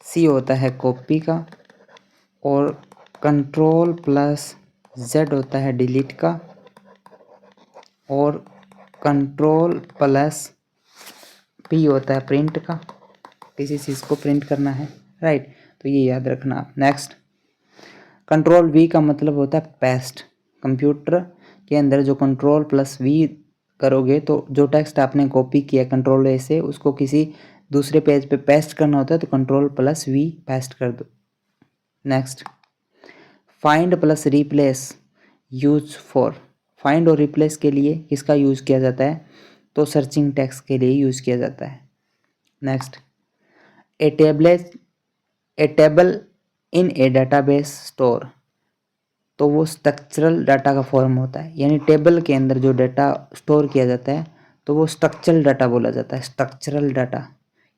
सी होता है कॉपी का, और कंट्रोल प्लस जेड होता है डिलीट का, और कंट्रोल प्लस पी होता है प्रिंट का, किसी चीज़ को प्रिंट करना है, राइट। तो ये याद रखना आप। नेक्स्ट, कंट्रोल वी का मतलब होता है पेस्ट। कंप्यूटर के अंदर जो कंट्रोल प्लस वी करोगे तो जो टेक्स्ट आपने कॉपी किया कंट्रोल ए से, उसको किसी दूसरे पेज पे पेस्ट करना होता है तो कंट्रोल प्लस वी पेस्ट कर दो। Next, find plus replace use for. Find और रिप्लेस के लिए किसका यूज़ किया जाता है? तो सर्चिंग टेक्स्ट के लिए यूज़ किया जाता है। Next, A table in a database store. तो वो स्ट्रक्चरल डाटा का फॉर्म होता है, यानी टेबल के अंदर जो डाटा स्टोर किया जाता है तो वो स्ट्रक्चरल डाटा बोला जाता है। स्ट्रक्चरल डाटा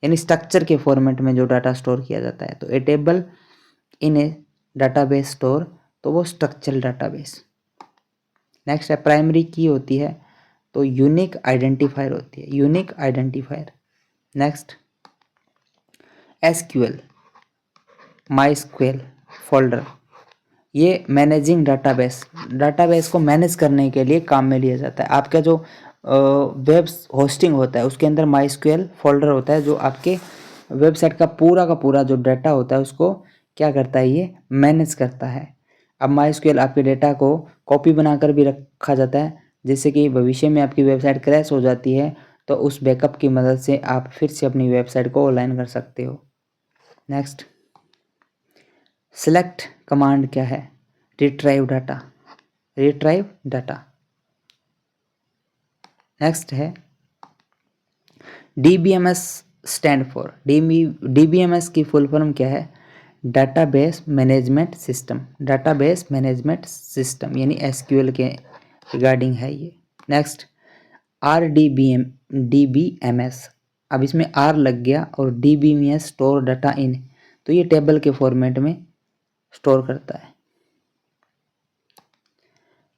यानी स्ट्रक्चर के फॉर्मेट में जो डाटा स्टोर किया जाता है। तो a table in a database store, तो वो स्ट्रक्चरल डाटाबेस। नेक्स्ट है, प्राइमरी की होती है तो यूनिक आइडेंटिफायर होती है, unique identifier. Next, SQL, MySQL folder, ये मैनेजिंग डाटाबेस को मैनेज करने के लिए काम में लिया जाता है। आपका जो वेब होस्टिंग होता है उसके अंदर माईस्क्यूएल फोल्डर होता है, जो आपके वेबसाइट का पूरा जो डाटा होता है उसको क्या करता है, ये मैनेज करता है। अब माईस्क्यूएल आपके डाटा को कॉपी बनाकर भी रखा जाता है, जिससे कि भविष्य में आपकी वेबसाइट क्रैश हो जाती है तो उस बैकअप की मदद से आप फिर से अपनी वेबसाइट को ऑनलाइन कर सकते हो। नेक्स्ट, सेलेक्ट कमांड क्या है? Retrieve data, retrieve data. Next है, डीबीएमएस स्टैंड फॉर। डीबीएमएस की फुल फॉर्म क्या है? Database management system, database management system यानी एसक्यूएल के रिगार्डिंग है ये। नेक्स्ट, डीबीएमएस, अब इसमें आर लग गया, और डीबीएमएस स्टोर डाटा इन, तो ये टेबल के फॉर्मेट में स्टोर करता है।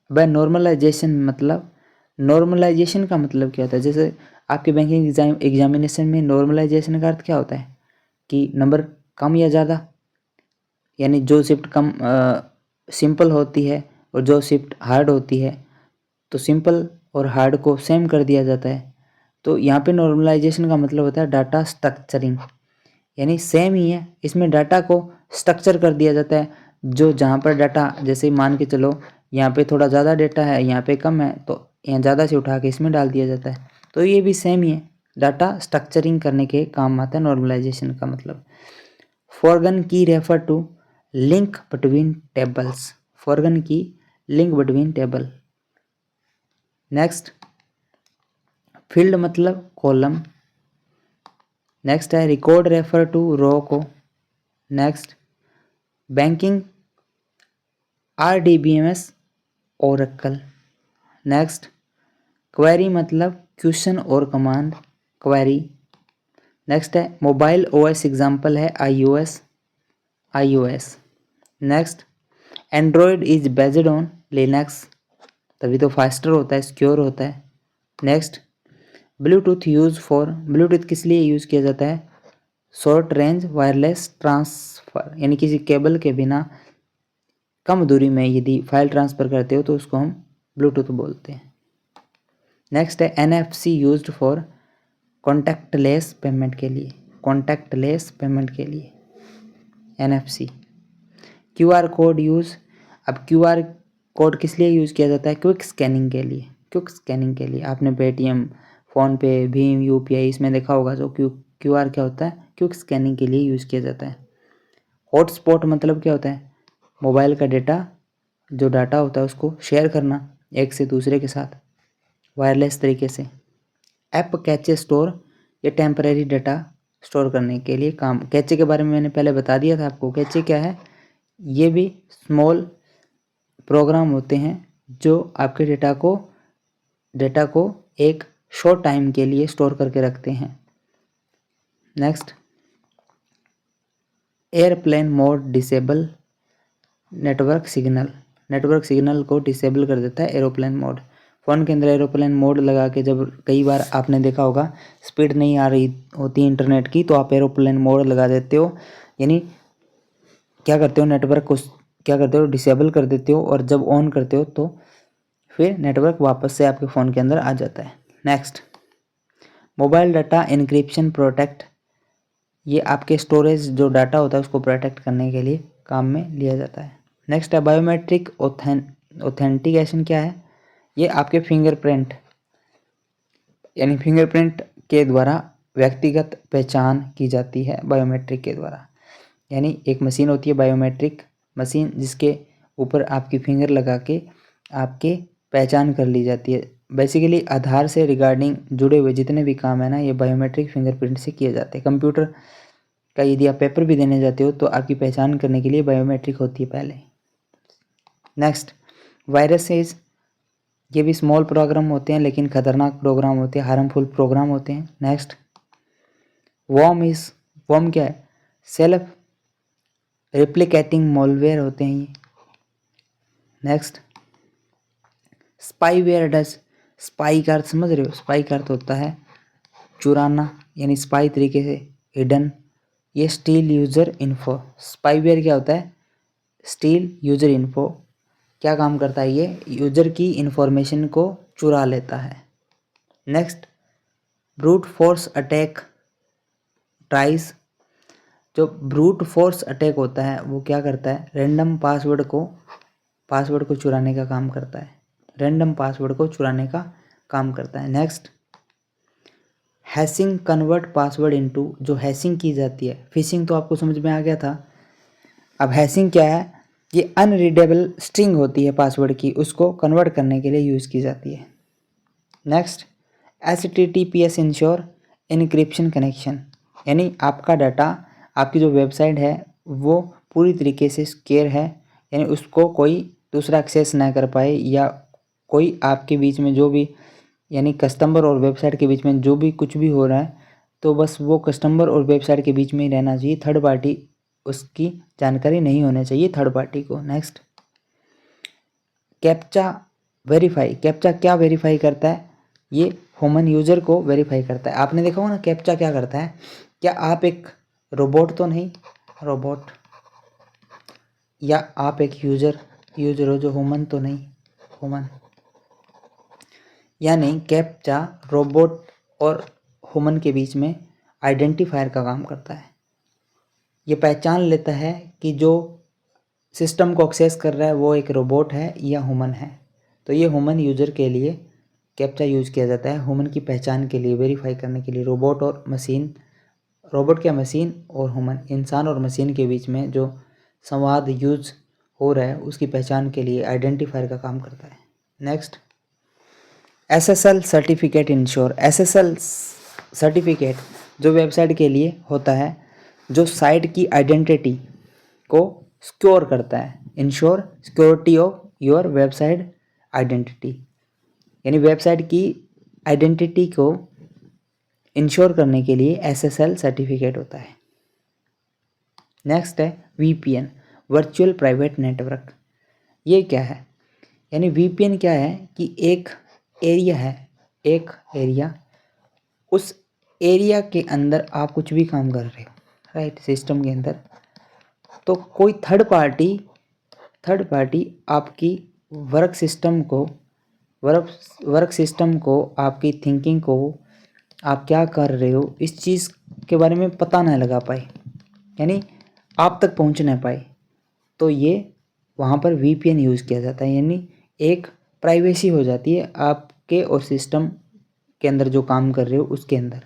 बाय नॉर्मलाइजेशन, मतलब नॉर्मलाइजेशन का मतलब क्या होता है? जैसे आपके बैंकिंग एग्जामिनेशन में नॉर्मलाइजेशन का अर्थ क्या होता है कि नंबर कम या ज़्यादा, यानी जो शिफ्ट कम सिंपल होती है और जो शिफ्ट हार्ड होती है तो सिंपल और हार्ड को सेम कर दिया जाता है। तो यहाँ पे नॉर्मलाइजेशन का मतलब होता है डाटा स्ट्रक्चरिंग, यानी सेम ही है, इसमें डाटा को स्ट्रक्चर कर दिया जाता है। जो जहाँ पर डाटा, जैसे मान के चलो यहाँ पे थोड़ा ज़्यादा डाटा है, यहाँ पे कम है, तो यहाँ ज़्यादा से उठा के इसमें डाल दिया जाता है। तो ये भी सेम ही है, डाटा स्ट्रक्चरिंग करने के काम आता है नॉर्मलाइजेशन का मतलब। Foreign key refer to link between tables, foreign key link between table. Next, field मतलब कॉलम। नेक्स्ट है, रिकॉर्ड रेफर टू रो को। Next, banking RDBMS Oracle. Next, query मतलब क्वेश्चन और कमांड, क्वेरी। नेक्स्ट है, mobile OS example है iOS। Next, Android is based on Linux, तभी तो faster होता है, सिक्योर होता है। Next, Bluetooth use for, Bluetooth किस लिए यूज़ किया जाता है? शॉर्ट रेंज वायरलेस ट्रांसफ़र, यानी किसी केबल के बिना कम दूरी में यदि फाइल ट्रांसफ़र करते हो तो उसको हम ब्लूटूथ बोलते हैं। नेक्स्ट है, NFC used for contactless payment के लिए, कॉन्टैक्टलेस पेमेंट के लिए NFC। QR कोड यूज़, अब QR कोड किस लिए यूज़ किया जाता है? क्विक स्कैनिंग के लिए, क्विक स्कैनिंग के लिए। आपने पेटीएम, फ़ोनपे, भीम, UPI इसमें देखा होगा, जो QR क्या होता है? क्विक स्कैनिंग के लिए यूज़ किया जाता है। हॉटस्पॉट मतलब क्या होता है? मोबाइल का डेटा, जो डाटा होता है उसको शेयर करना एक से दूसरे के साथ वायरलेस तरीके से। ऐप कैचे स्टोर, ये टेम्परेरी डाटा स्टोर करने के लिए काम। कैचे के बारे में मैंने पहले बता दिया था आपको। कैचे क्या है? ये भी स्मॉल प्रोग्राम होते हैं जो आपके डेटा को एक शॉर्ट टाइम के लिए स्टोर करके रखते हैं। Next, airplane mode disable network signal, network signal को डिसेबल कर देता है एरोप्लेन मोड। फ़ोन के अंदर एरोप्लेन मोड लगा के, जब कई बार आपने देखा होगा स्पीड नहीं आ रही होती इंटरनेट की, तो आप एरोप्लेन मोड लगा देते हो, यानी क्या करते हो, नेटवर्क को क्या करते हो, डिसेबल कर देते हो, और जब ऑन करते हो तो फिर नेटवर्क वापस से आपके फ़ोन के अंदर आ जाता है। Next, mobile data encryption protect, ये आपके स्टोरेज जो डाटा होता है उसको प्रोटेक्ट करने के लिए काम में लिया जाता है। नेक्स्ट है बायोमेट्रिक ऑथेंटिकेशन, क्या है, ये आपके फिंगरप्रिंट, यानी फिंगरप्रिंट के द्वारा व्यक्तिगत पहचान की जाती है बायोमेट्रिक के द्वारा। यानी एक मशीन होती है बायोमेट्रिक मशीन, जिसके ऊपर आपकी फिंगर लगा के आपके पहचान कर ली जाती है। बेसिकली आधार से रिगार्डिंग जुड़े हुए जितने भी काम है ना, ये बायोमेट्रिक फिंगरप्रिंट से किए जाते हैं। कंप्यूटर का यदि आप पेपर भी देने जाते हो तो आपकी पहचान करने के लिए बायोमेट्रिक होती है पहले। नेक्स्ट, वायरसेस, ये भी स्मॉल प्रोग्राम होते हैं लेकिन खतरनाक प्रोग्राम होते हैं, हार्मफुल प्रोग्राम होते हैं। नेक्स्ट, वर्म क्या है, सेल्फ रिप्लिकेटिंग मॉलवेयर होते हैं ये। नेक्स्ट, स्पाईवेयर डज, स्पाई का अर्थ समझ रहे हो, स्पाई का अर्थ होता है चुराना, यानी स्पाई तरीके से हिडन। ये स्टील यूजर इन्फो, स्पाईवेयर क्या होता है, स्टील यूजर इन्फो, क्या काम करता है, ये यूजर की इंफॉर्मेशन को चुरा लेता है। नेक्स्ट, ब्रूट फोर्स अटैक ट्राइस, जो ब्रूट फोर्स अटैक होता है वो क्या करता है, रैंडम पासवर्ड को चुराने का काम करता है, रैंडम पासवर्ड को चुराने का काम करता है। Next, hashing convert password into, जो हैशिंग की जाती है, फिशिंग तो आपको समझ में आ गया था। अब हैशिंग क्या है, ये अनरीडेबल स्ट्रिंग होती है पासवर्ड की, उसको कन्वर्ट करने के लिए यूज़ की जाती है। Next, HTTPS ensure encryption connection, यानी आपका डाटा, आपकी जो वेबसाइट है वो पूरी तरीके से सिक्योर है, यानी उसको कोई दूसरा एक्सेस ना कर पाए, या कोई आपके बीच में जो भी, यानी कस्टमर और वेबसाइट के बीच में जो भी कुछ भी हो रहा है तो बस वो कस्टमर और वेबसाइट के बीच में ही रहना चाहिए, थर्ड पार्टी उसकी जानकारी नहीं होनी चाहिए थर्ड पार्टी को। नेक्स्ट, कैप्चा वेरीफाई, कैप्चा क्या वेरीफाई करता है, ये ह्यूमन यूज़र को वेरीफाई करता है। आपने देखा होगा ना कैप्चा क्या करता है, क्या आप एक रोबोट तो नहीं, रोबोट, या आप एक यूज़र हो जो ह्यूमन तो नहीं, ह्यूमन, यानी कैप्चा रोबोट और ह्यूमन के बीच में आइडेंटिफायर का काम करता है। ये पहचान लेता है कि जो सिस्टम को एक्सेस कर रहा है वो एक रोबोट है या ह्यूमन है। तो ये ह्यूमन यूज़र के लिए कैप्चा यूज़ किया जाता है, ह्यूमन की पहचान के लिए, वेरीफाई करने के लिए। रोबोट और मशीन, रोबोट क्या, मशीन और ह्यूमन, इंसान और मशीन के बीच में जो संवाद यूज हो रहा है उसकी पहचान के लिए आइडेंटिफायर का काम करता है। Next, SSL certificate ensure, SSL certificate जो वेबसाइट के लिए होता है, जो साइट की आइडेंटिटी को सिक्योर करता है, ensure security of your website identity, यानी वेबसाइट की आइडेंटिटी को इंश्योर करने के लिए SSL सर्टिफिकेट होता है। नेक्स्ट है VPN, वर्चुअल प्राइवेट नेटवर्क, ये क्या है, यानी VPN क्या है कि एक एरिया है, एक एरिया, उस एरिया के अंदर आप कुछ भी काम कर रहे हो, राइट, सिस्टम के अंदर, तो कोई थर्ड पार्टी आपकी वर्क सिस्टम को आपकी थिंकिंग को, आप क्या कर रहे हो इस चीज़ के बारे में पता ना लगा पाए, यानी आप तक पहुंच ना पाए, तो ये वहाँ पर VPN यूज़ किया जाता है, यानी एक प्राइवेसी हो जाती है आपके और सिस्टम के अंदर जो काम कर रहे हो उसके अंदर,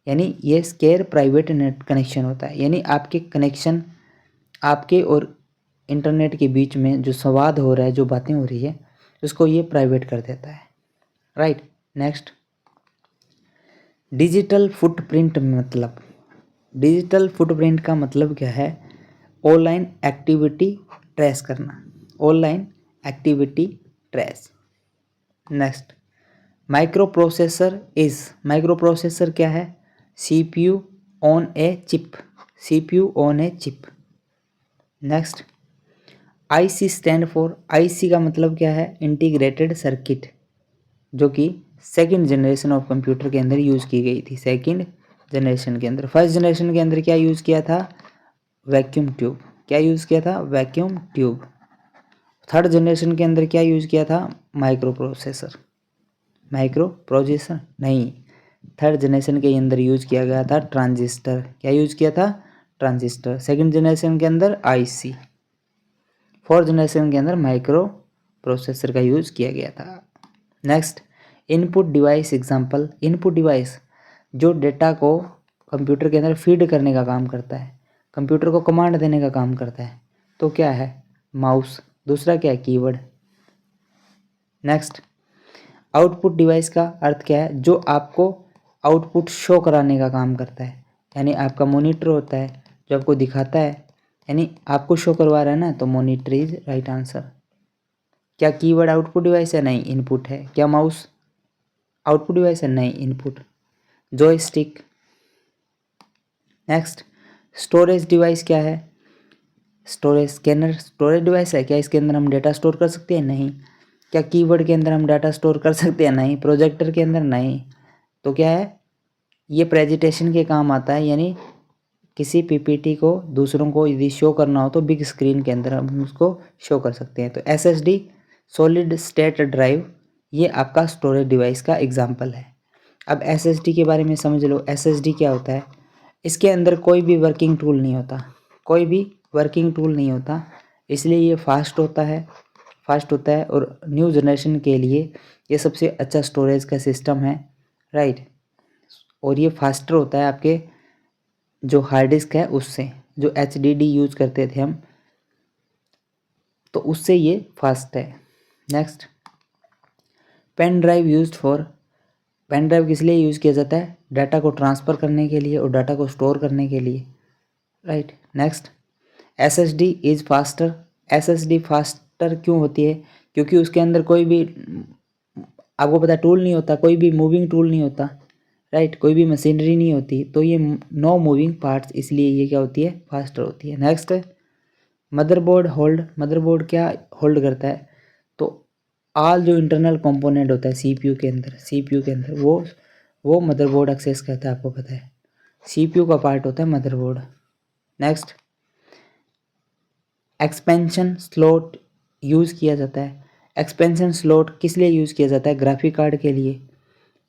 यानी ये सिक्योर प्राइवेट नेट कनेक्शन होता है, यानी आपके कनेक्शन, आपके और इंटरनेट के बीच में जो संवाद हो रहा है, जो बातें हो रही है, उसको ये प्राइवेट कर देता है, राइट। नेक्स्ट, डिजिटल फुटप्रिंट, मतलब डिजिटल फुटप्रिंट का मतलब क्या है, ऑनलाइन एक्टिविटी ट्रेस करना, online activity trace. Next, micro processor क्या है, CPU on a chip. Next, IC stand for, IC का मतलब क्या है, इंटीग्रेटेड सर्किट, जो कि सेकंड जनरेशन ऑफ कंप्यूटर के अंदर यूज़ की गई थी। सेकंड जनरेशन के अंदर, फर्स्ट जनरेशन के अंदर क्या यूज़ किया था? Vacuum tube. क्या यूज़ किया था? Vacuum tube. थर्ड जनरेशन के अंदर क्या यूज़ किया था? Micro processor. माइक्रो प्रोसेसर नहीं, थर्ड जनरेशन के अंदर यूज़ किया गया था ट्रांजिस्टर। क्या यूज़ किया था? ट्रांजिस्टर। सेकंड जनरेशन के अंदर आईसी। फोर्थ जनरेशन के अंदर माइक्रो प्रोसेसर का यूज़ किया गया था। Next, input device example. Input device जो डेटा को कंप्यूटर के अंदर फीड करने का काम करता है, कंप्यूटर को कमांड देने का काम करता है, तो क्या है? माउस। दूसरा क्या है? कीबोर्ड। नेक्स्ट, आउटपुट डिवाइस का अर्थ क्या है? जो आपको आउटपुट शो कराने का काम करता है, यानी आपका मॉनिटर होता है जो आपको दिखाता है, यानी आपको शो करवा रहा है ना, तो मॉनिटर इज राइट आंसर। क्या कीबोर्ड आउटपुट डिवाइस है? नहीं, इनपुट है। क्या माउस आउटपुट डिवाइस है? नहीं, input. Joystick. Next, storage device क्या है? स्टोरेज स्कैनर स्टोरेज डिवाइस है। क्या इसके अंदर हम डेटा स्टोर कर सकते हैं? नहीं। क्या कीबोर्ड के अंदर हम डाटा स्टोर कर सकते हैं? नहीं। प्रोजेक्टर के अंदर? नहीं। तो क्या है? ये प्रेजेंटेशन के काम आता है, यानी किसी पीपीटी को दूसरों को यदि शो करना हो तो बिग स्क्रीन के अंदर हम उसको शो कर सकते हैं। तो एसएसडी सॉलिड स्टेट ड्राइव ये आपका स्टोरेज डिवाइस का एग्जांपल है। अब एसएसडी के बारे में समझ लो। एसएसडी क्या होता है? इसके अंदर कोई भी वर्किंग टूल नहीं होता, कोई भी वर्किंग टूल नहीं होता, इसलिए ये फास्ट होता है और न्यू जनरेशन के लिए ये सबसे अच्छा स्टोरेज का सिस्टम है, राइट। और ये फास्टर होता है आपके जो हार्ड डिस्क है उससे, जो एचडीडी यूज़ करते थे हम, तो उससे ये फास्ट है। Next, pen drive used for. Pen drive किस लिए यूज़ किया जाता है? डाटा को ट्रांसफ़र करने के लिए और डाटा को स्टोर करने के लिए, right. Next, SSD is faster. SSD faster क्यों होती है? क्योंकि उसके अंदर कोई भी आपको पता टूल नहीं होता, कोई भी मूविंग टूल नहीं होता, राइट, कोई भी मशीनरी नहीं होती, तो ये नो मूविंग पार्ट्स, इसलिए ये क्या होती है? फास्टर होती है। Next, motherboard hold. मदरबोर्ड क्या होल्ड करता है? तो ऑल जो इंटरनल कंपोनेंट होता है सीपीयू के अंदर वो मदरबोर्ड एक्सेस करता है, आपको पता है। सीपीयू का पार्ट होता है motherboard. Next, expansion slot use किया जाता है। एक्सपेंशन स्लॉट किस लिए यूज़ किया जाता है? ग्राफिक कार्ड के लिए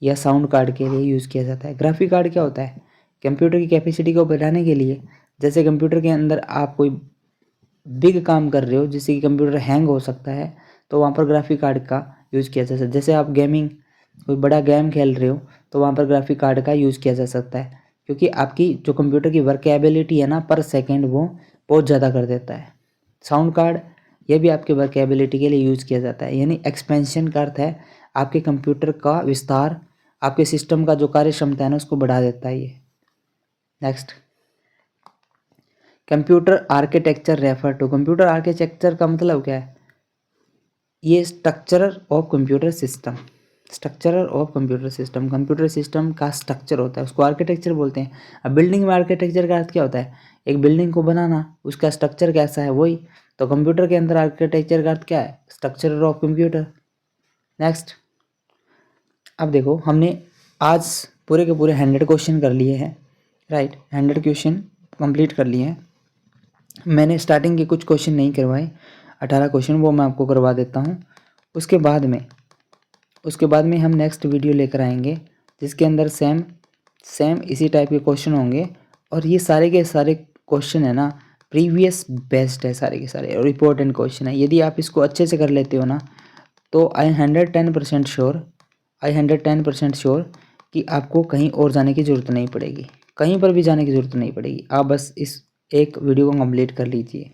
या साउंड कार्ड के लिए यूज़ किया जाता है। ग्राफिक कार्ड क्या होता है? कंप्यूटर की कैपेसिटी को बढ़ाने के लिए। जैसे कंप्यूटर के अंदर आप कोई बिग काम कर रहे हो जिससे कि कंप्यूटर हैंग हो सकता है, तो वहाँ पर ग्राफिक कार्ड का यूज़ किया जा सकता है। जैसे आप गेमिंग कोई बड़ा गेम खेल रहे हो तो वहाँ पर ग्राफिक कार्ड का यूज़ किया जा सकता है, क्योंकि आपकी जो कंप्यूटर की वर्केबिलिटी है ना पर सेकेंड वो बहुत ज़्यादा कर देता है। साउंड कार्ड ये भी आपके वर्केबिलिटी के लिए यूज़ किया जाता है, यानी एक्सपेंशन का अर्थ है आपके कंप्यूटर का विस्तार, आपके सिस्टम का जो कार्य क्षमता है ना उसको बढ़ा देता है ये। Next, computer architecture refer to. Computer architecture का मतलब क्या है? ये structure of computer system. Structure of computer system, computer system का स्ट्रक्चर होता है, उसको आर्किटेक्चर बोलते हैं। अब बिल्डिंग में आर्किटेक्चर का अर्थ क्या होता है? एक बिल्डिंग को बनाना, उसका स्ट्रक्चर कैसा है वही। तो कंप्यूटर के अंदर आर्किटेक्चर का अर्थ क्या है? स्ट्रक्चरर ऑफ कंप्यूटर। नेक्स्ट, अब देखो हमने आज पूरे के पूरे 100 क्वेश्चन कर लिए हैं, राइट। 100 क्वेश्चन कंप्लीट कर लिए हैं। मैंने स्टार्टिंग के कुछ क्वेश्चन नहीं करवाए, 18 क्वेश्चन वो मैं आपको करवा देता हूँ। उसके बाद में हम नेक्स्ट वीडियो लेकर आएंगे जिसके अंदर सेम इसी टाइप के क्वेश्चन होंगे। और ये सारे के सारे क्वेश्चन है ना प्रीवियस बेस्ड है, सारे के सारे और इम्पोर्टेंट क्वेश्चन है। यदि आप इसको अच्छे से कर लेते हो ना तो आई 110% श्योर कि आपको कहीं और जाने की ज़रूरत नहीं पड़ेगी, कहीं पर भी जाने की ज़रूरत नहीं पड़ेगी। आप बस इस एक वीडियो को कंप्लीट कर लीजिए।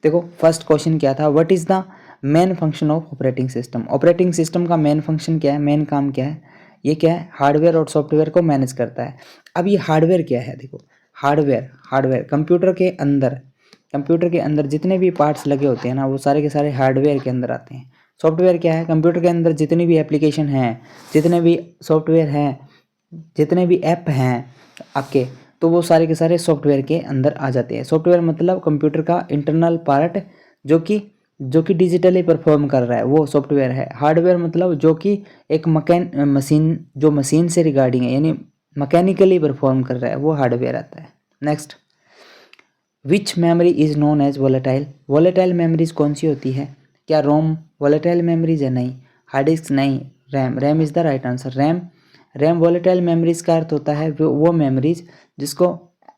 देखो फर्स्ट क्वेश्चन क्या था? What is the main function of operating system. Operating system का मेन फंक्शन क्या है? मेन काम क्या है? ये क्या है? हार्डवेयर और सॉफ्टवेयर को मैनेज करता है। अब ये हार्डवेयर क्या है? देखो हार्डवेयर कंप्यूटर के अंदर जितने भी पार्ट्स लगे होते हैं ना वो सारे के सारे हार्डवेयर के अंदर आते हैं। सॉफ्टवेयर क्या है? कंप्यूटर के अंदर जितनी भी एप्लीकेशन हैं, जितने भी सॉफ्टवेयर हैं, जितने भी ऐप हैं आपके, तो वो सारे के सारे सॉफ्टवेयर के अंदर आ जाते हैं। सॉफ्टवेयर मतलब कंप्यूटर का इंटरनल पार्ट जो कि जो कि डिजिटली परफॉर्म कर रहा है वो सॉफ्टवेयर है। हार्डवेयर मतलब जो कि एक मशीन से रिगार्डिंग है, यानी मैकेनिकली परफॉर्म कर रहा है, वो हार्डवेयर आता है। Next, which memory is known as volatile. Volatile memories कौन सी होती है? क्या रोम वोलेटाइल मेमोरीज है? नहीं। हार्ड डिस्क नहीं। RAM is the right answer. RAM volatile memories का अर्थ होता है वो मेमोरीज जिसको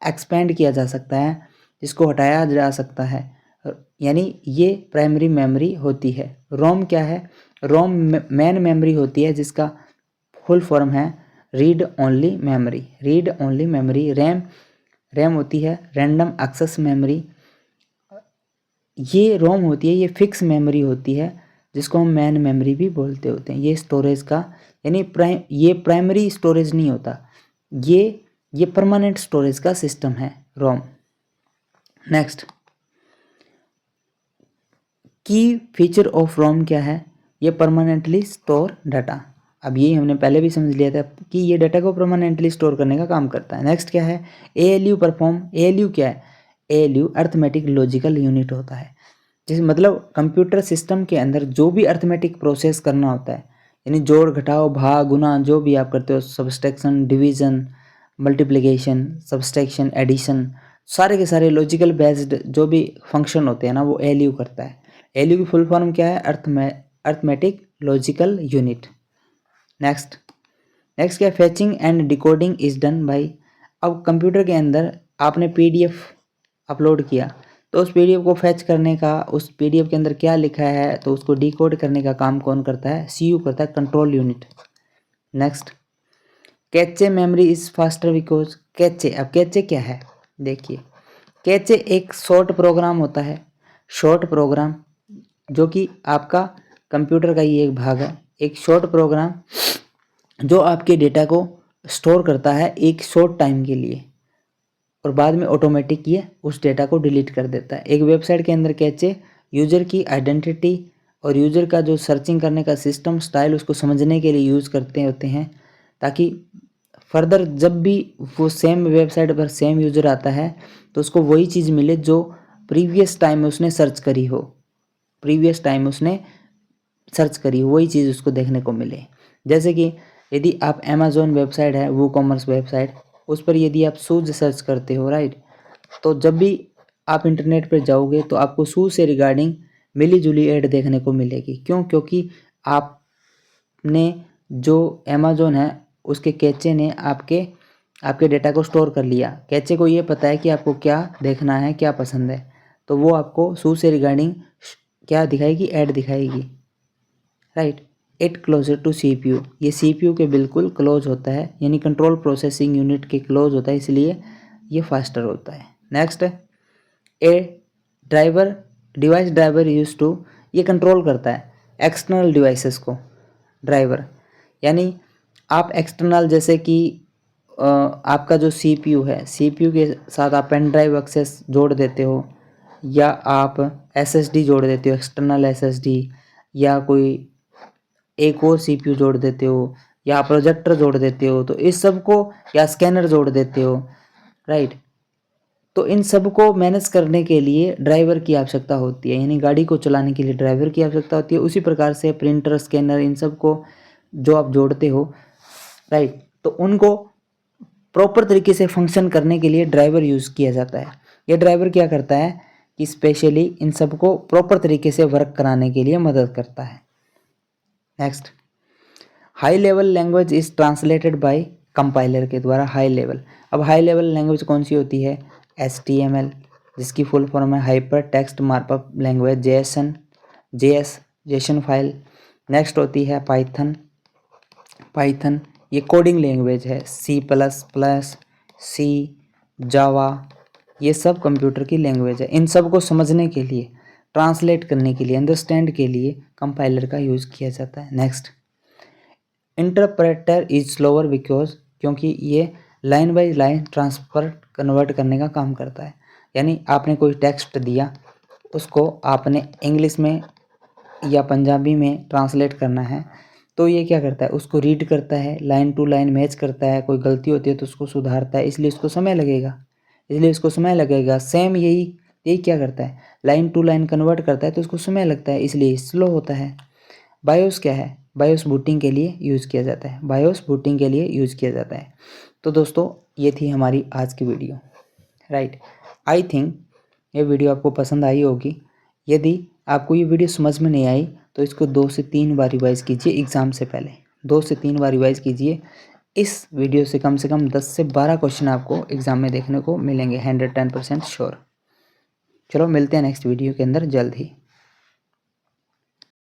एक्सपेंड किया जा सकता है, जिसको हटाया जा सकता है, यानी ये प्राइमरी मेमोरी होती है। रोम क्या है? रोम मेन मेमोरी होती है जिसका फुल फॉर्म है read only memory. Read only memory. RAM होती है रैंडम एक्सेस मेमोरी। ये रोम होती है, ये फिक्स मेमोरी होती है जिसको हम मैन मेमोरी भी बोलते होते हैं। ये स्टोरेज का यानी ये प्राइमरी स्टोरेज नहीं होता, ये परमानेंट स्टोरेज का सिस्टम है रोम। नेक्स्ट, की फीचर ऑफ रोम क्या है? ये परमानेंटली स्टोर डाटा। अब ये हमने पहले भी समझ लिया था कि ये डाटा को परमानेंटली स्टोर करने का काम करता है। नेक्स्ट क्या है? ALU perform. ALU क्या है? ALU अर्थमेटिक लॉजिकल यूनिट होता है, जिस मतलब कंप्यूटर सिस्टम के अंदर जो भी अर्थमेटिक प्रोसेस करना होता है, यानी जोड़ घटाव भाग गुना जो भी आप करते हो, subtraction division multiplication subtraction addition, सारे के सारे लॉजिकल बेस्ड जो भी फंक्शन होते हैं ना, वो ALU करता है। ALU की फुल फॉर्म क्या है? Arithmetic logical unit. नेक्स्ट क्या? फैचिंग and decoding is done by. अब कंप्यूटर के अंदर आपने PDF अपलोड किया, तो उस PDF को फैच करने का, उस PDF के अंदर क्या लिखा है तो उसको डिकोड करने का काम कौन करता है? CU करता है, control unit. Next, cache memory is faster because. Cache, अब कैचे क्या है? देखिए, कैचे एक शॉर्ट प्रोग्राम होता है, शॉर्ट प्रोग्राम जो कि आपका कंप्यूटर का ही एक भाग है। एक शॉर्ट प्रोग्राम जो आपके डेटा को स्टोर करता है एक शॉर्ट टाइम के लिए, और बाद में ऑटोमेटिक ये उस डेटा को डिलीट कर देता है। एक वेबसाइट के अंदर कैचे यूजर की आइडेंटिटी और यूजर का जो सर्चिंग करने का सिस्टम स्टाइल उसको समझने के लिए यूज़ करते होते हैं, ताकि फर्दर जब भी वो सेम वेबसाइट पर सेम यूजर आता है तो उसको वही चीज़ मिले जो प्रीवियस टाइम में उसने सर्च करी हो, वही चीज़ उसको देखने को मिले। जैसे कि यदि आप अमेज़ॉन वेबसाइट है, वो कॉमर्स वेबसाइट, उस पर यदि आप शूज़ सर्च करते हो, राइट, तो जब भी आप इंटरनेट पर जाओगे तो आपको शूज़ से रिगार्डिंग मिली जुली ऐड देखने को मिलेगी। क्यों? क्योंकि आपने जो अमेज़ॉन है उसके कैचे ने आपके डेटा को स्टोर कर लिया। कैचे को ये पता है कि आपको क्या देखना है, क्या पसंद है, तो वो आपको शूज़ से रिगार्डिंग क्या दिखाएगी? ऐड दिखाएगी, right. It closer to CPU, ये CPU के बिल्कुल क्लोज होता है, यानी कंट्रोल प्रोसेसिंग यूनिट के क्लोज होता है, इसलिए ये फास्टर होता है। Next, a device driver use to, ये कंट्रोल करता है एक्सटर्नल डिवाइसेस को। ड्राइवर यानी आप एक्सटर्नल, जैसे कि आपका जो CPU है, CPU के साथ आप पेन ड्राइव एक्सेस जोड़ देते हो, या आप SSD जोड़ देते हो, एक्सटर्नल SSD, या कोई एक और CPU जोड़ देते हो, या प्रोजेक्टर जोड़ देते हो, तो इस सब को, या स्कैनर जोड़ देते हो, राइट। तो इन सब को मैनेज करने के लिए ड्राइवर की आवश्यकता होती है, यानी गाड़ी को चलाने के लिए ड्राइवर की आवश्यकता होती है। उसी प्रकार से प्रिंटर, स्कैनर, इन सब को जो आप जोड़ते हो, राइट, तो उनको प्रॉपर तरीके से फंक्शन करने के लिए ड्राइवर यूज़ किया जाता है। यह ड्राइवर क्या करता है कि स्पेशली इन सब को प्रॉपर तरीके से वर्क कराने के लिए मदद करता है। Next, high level language is translated bye compiler के द्वारा। हाई लेवल, अब हाई लेवल लैंग्वेज कौन सी होती है? HTML, जिसकी फुल फॉर्म है hyper text markup language. JSON file. Next होती है पाइथन, ये कोडिंग लैंग्वेज है। C++, C, जावा, ये सब कंप्यूटर की लैंग्वेज है। इन सब को समझने के लिए, ट्रांसलेट करने के लिए, अंडरस्टैंड के लिए कंपाइलर का यूज़ किया जाता है। Next, interpreter is slower because, क्योंकि ये लाइन बाय लाइन कन्वर्ट करने का काम करता है। यानी आपने कोई टेक्स्ट दिया, उसको आपने इंग्लिश में या पंजाबी में ट्रांसलेट करना है, तो ये क्या करता है? उसको रीड करता है, लाइन टू लाइन मैच करता है, कोई गलती होती है तो उसको सुधारता है, इसलिए इसको समय लगेगा। सेम यही क्या करता है? लाइन टू लाइन कन्वर्ट करता है तो उसको समय लगता है, इसलिए स्लो होता है। बायोस क्या है? बायोस बूटिंग के लिए यूज़ किया जाता है। बायोस बूटिंग के लिए यूज़ किया जाता है। तो दोस्तों ये थी हमारी आज की वीडियो, राइट। आई थिंक ये वीडियो आपको पसंद आई होगी। यदि आपको ये वीडियो समझ में नहीं आई तो इसको 2 से 3 बार रिवाइज़ कीजिए एग्ज़ाम से पहले। 2 से 3 बार रिवाइज़ कीजिए। इस वीडियो से कम 10 से 12 क्वेश्चन आपको एग्ज़ाम में देखने को मिलेंगे, 110% श्योर। चलो मिलते हैं नेक्स्ट वीडियो के अंदर जल्द ही।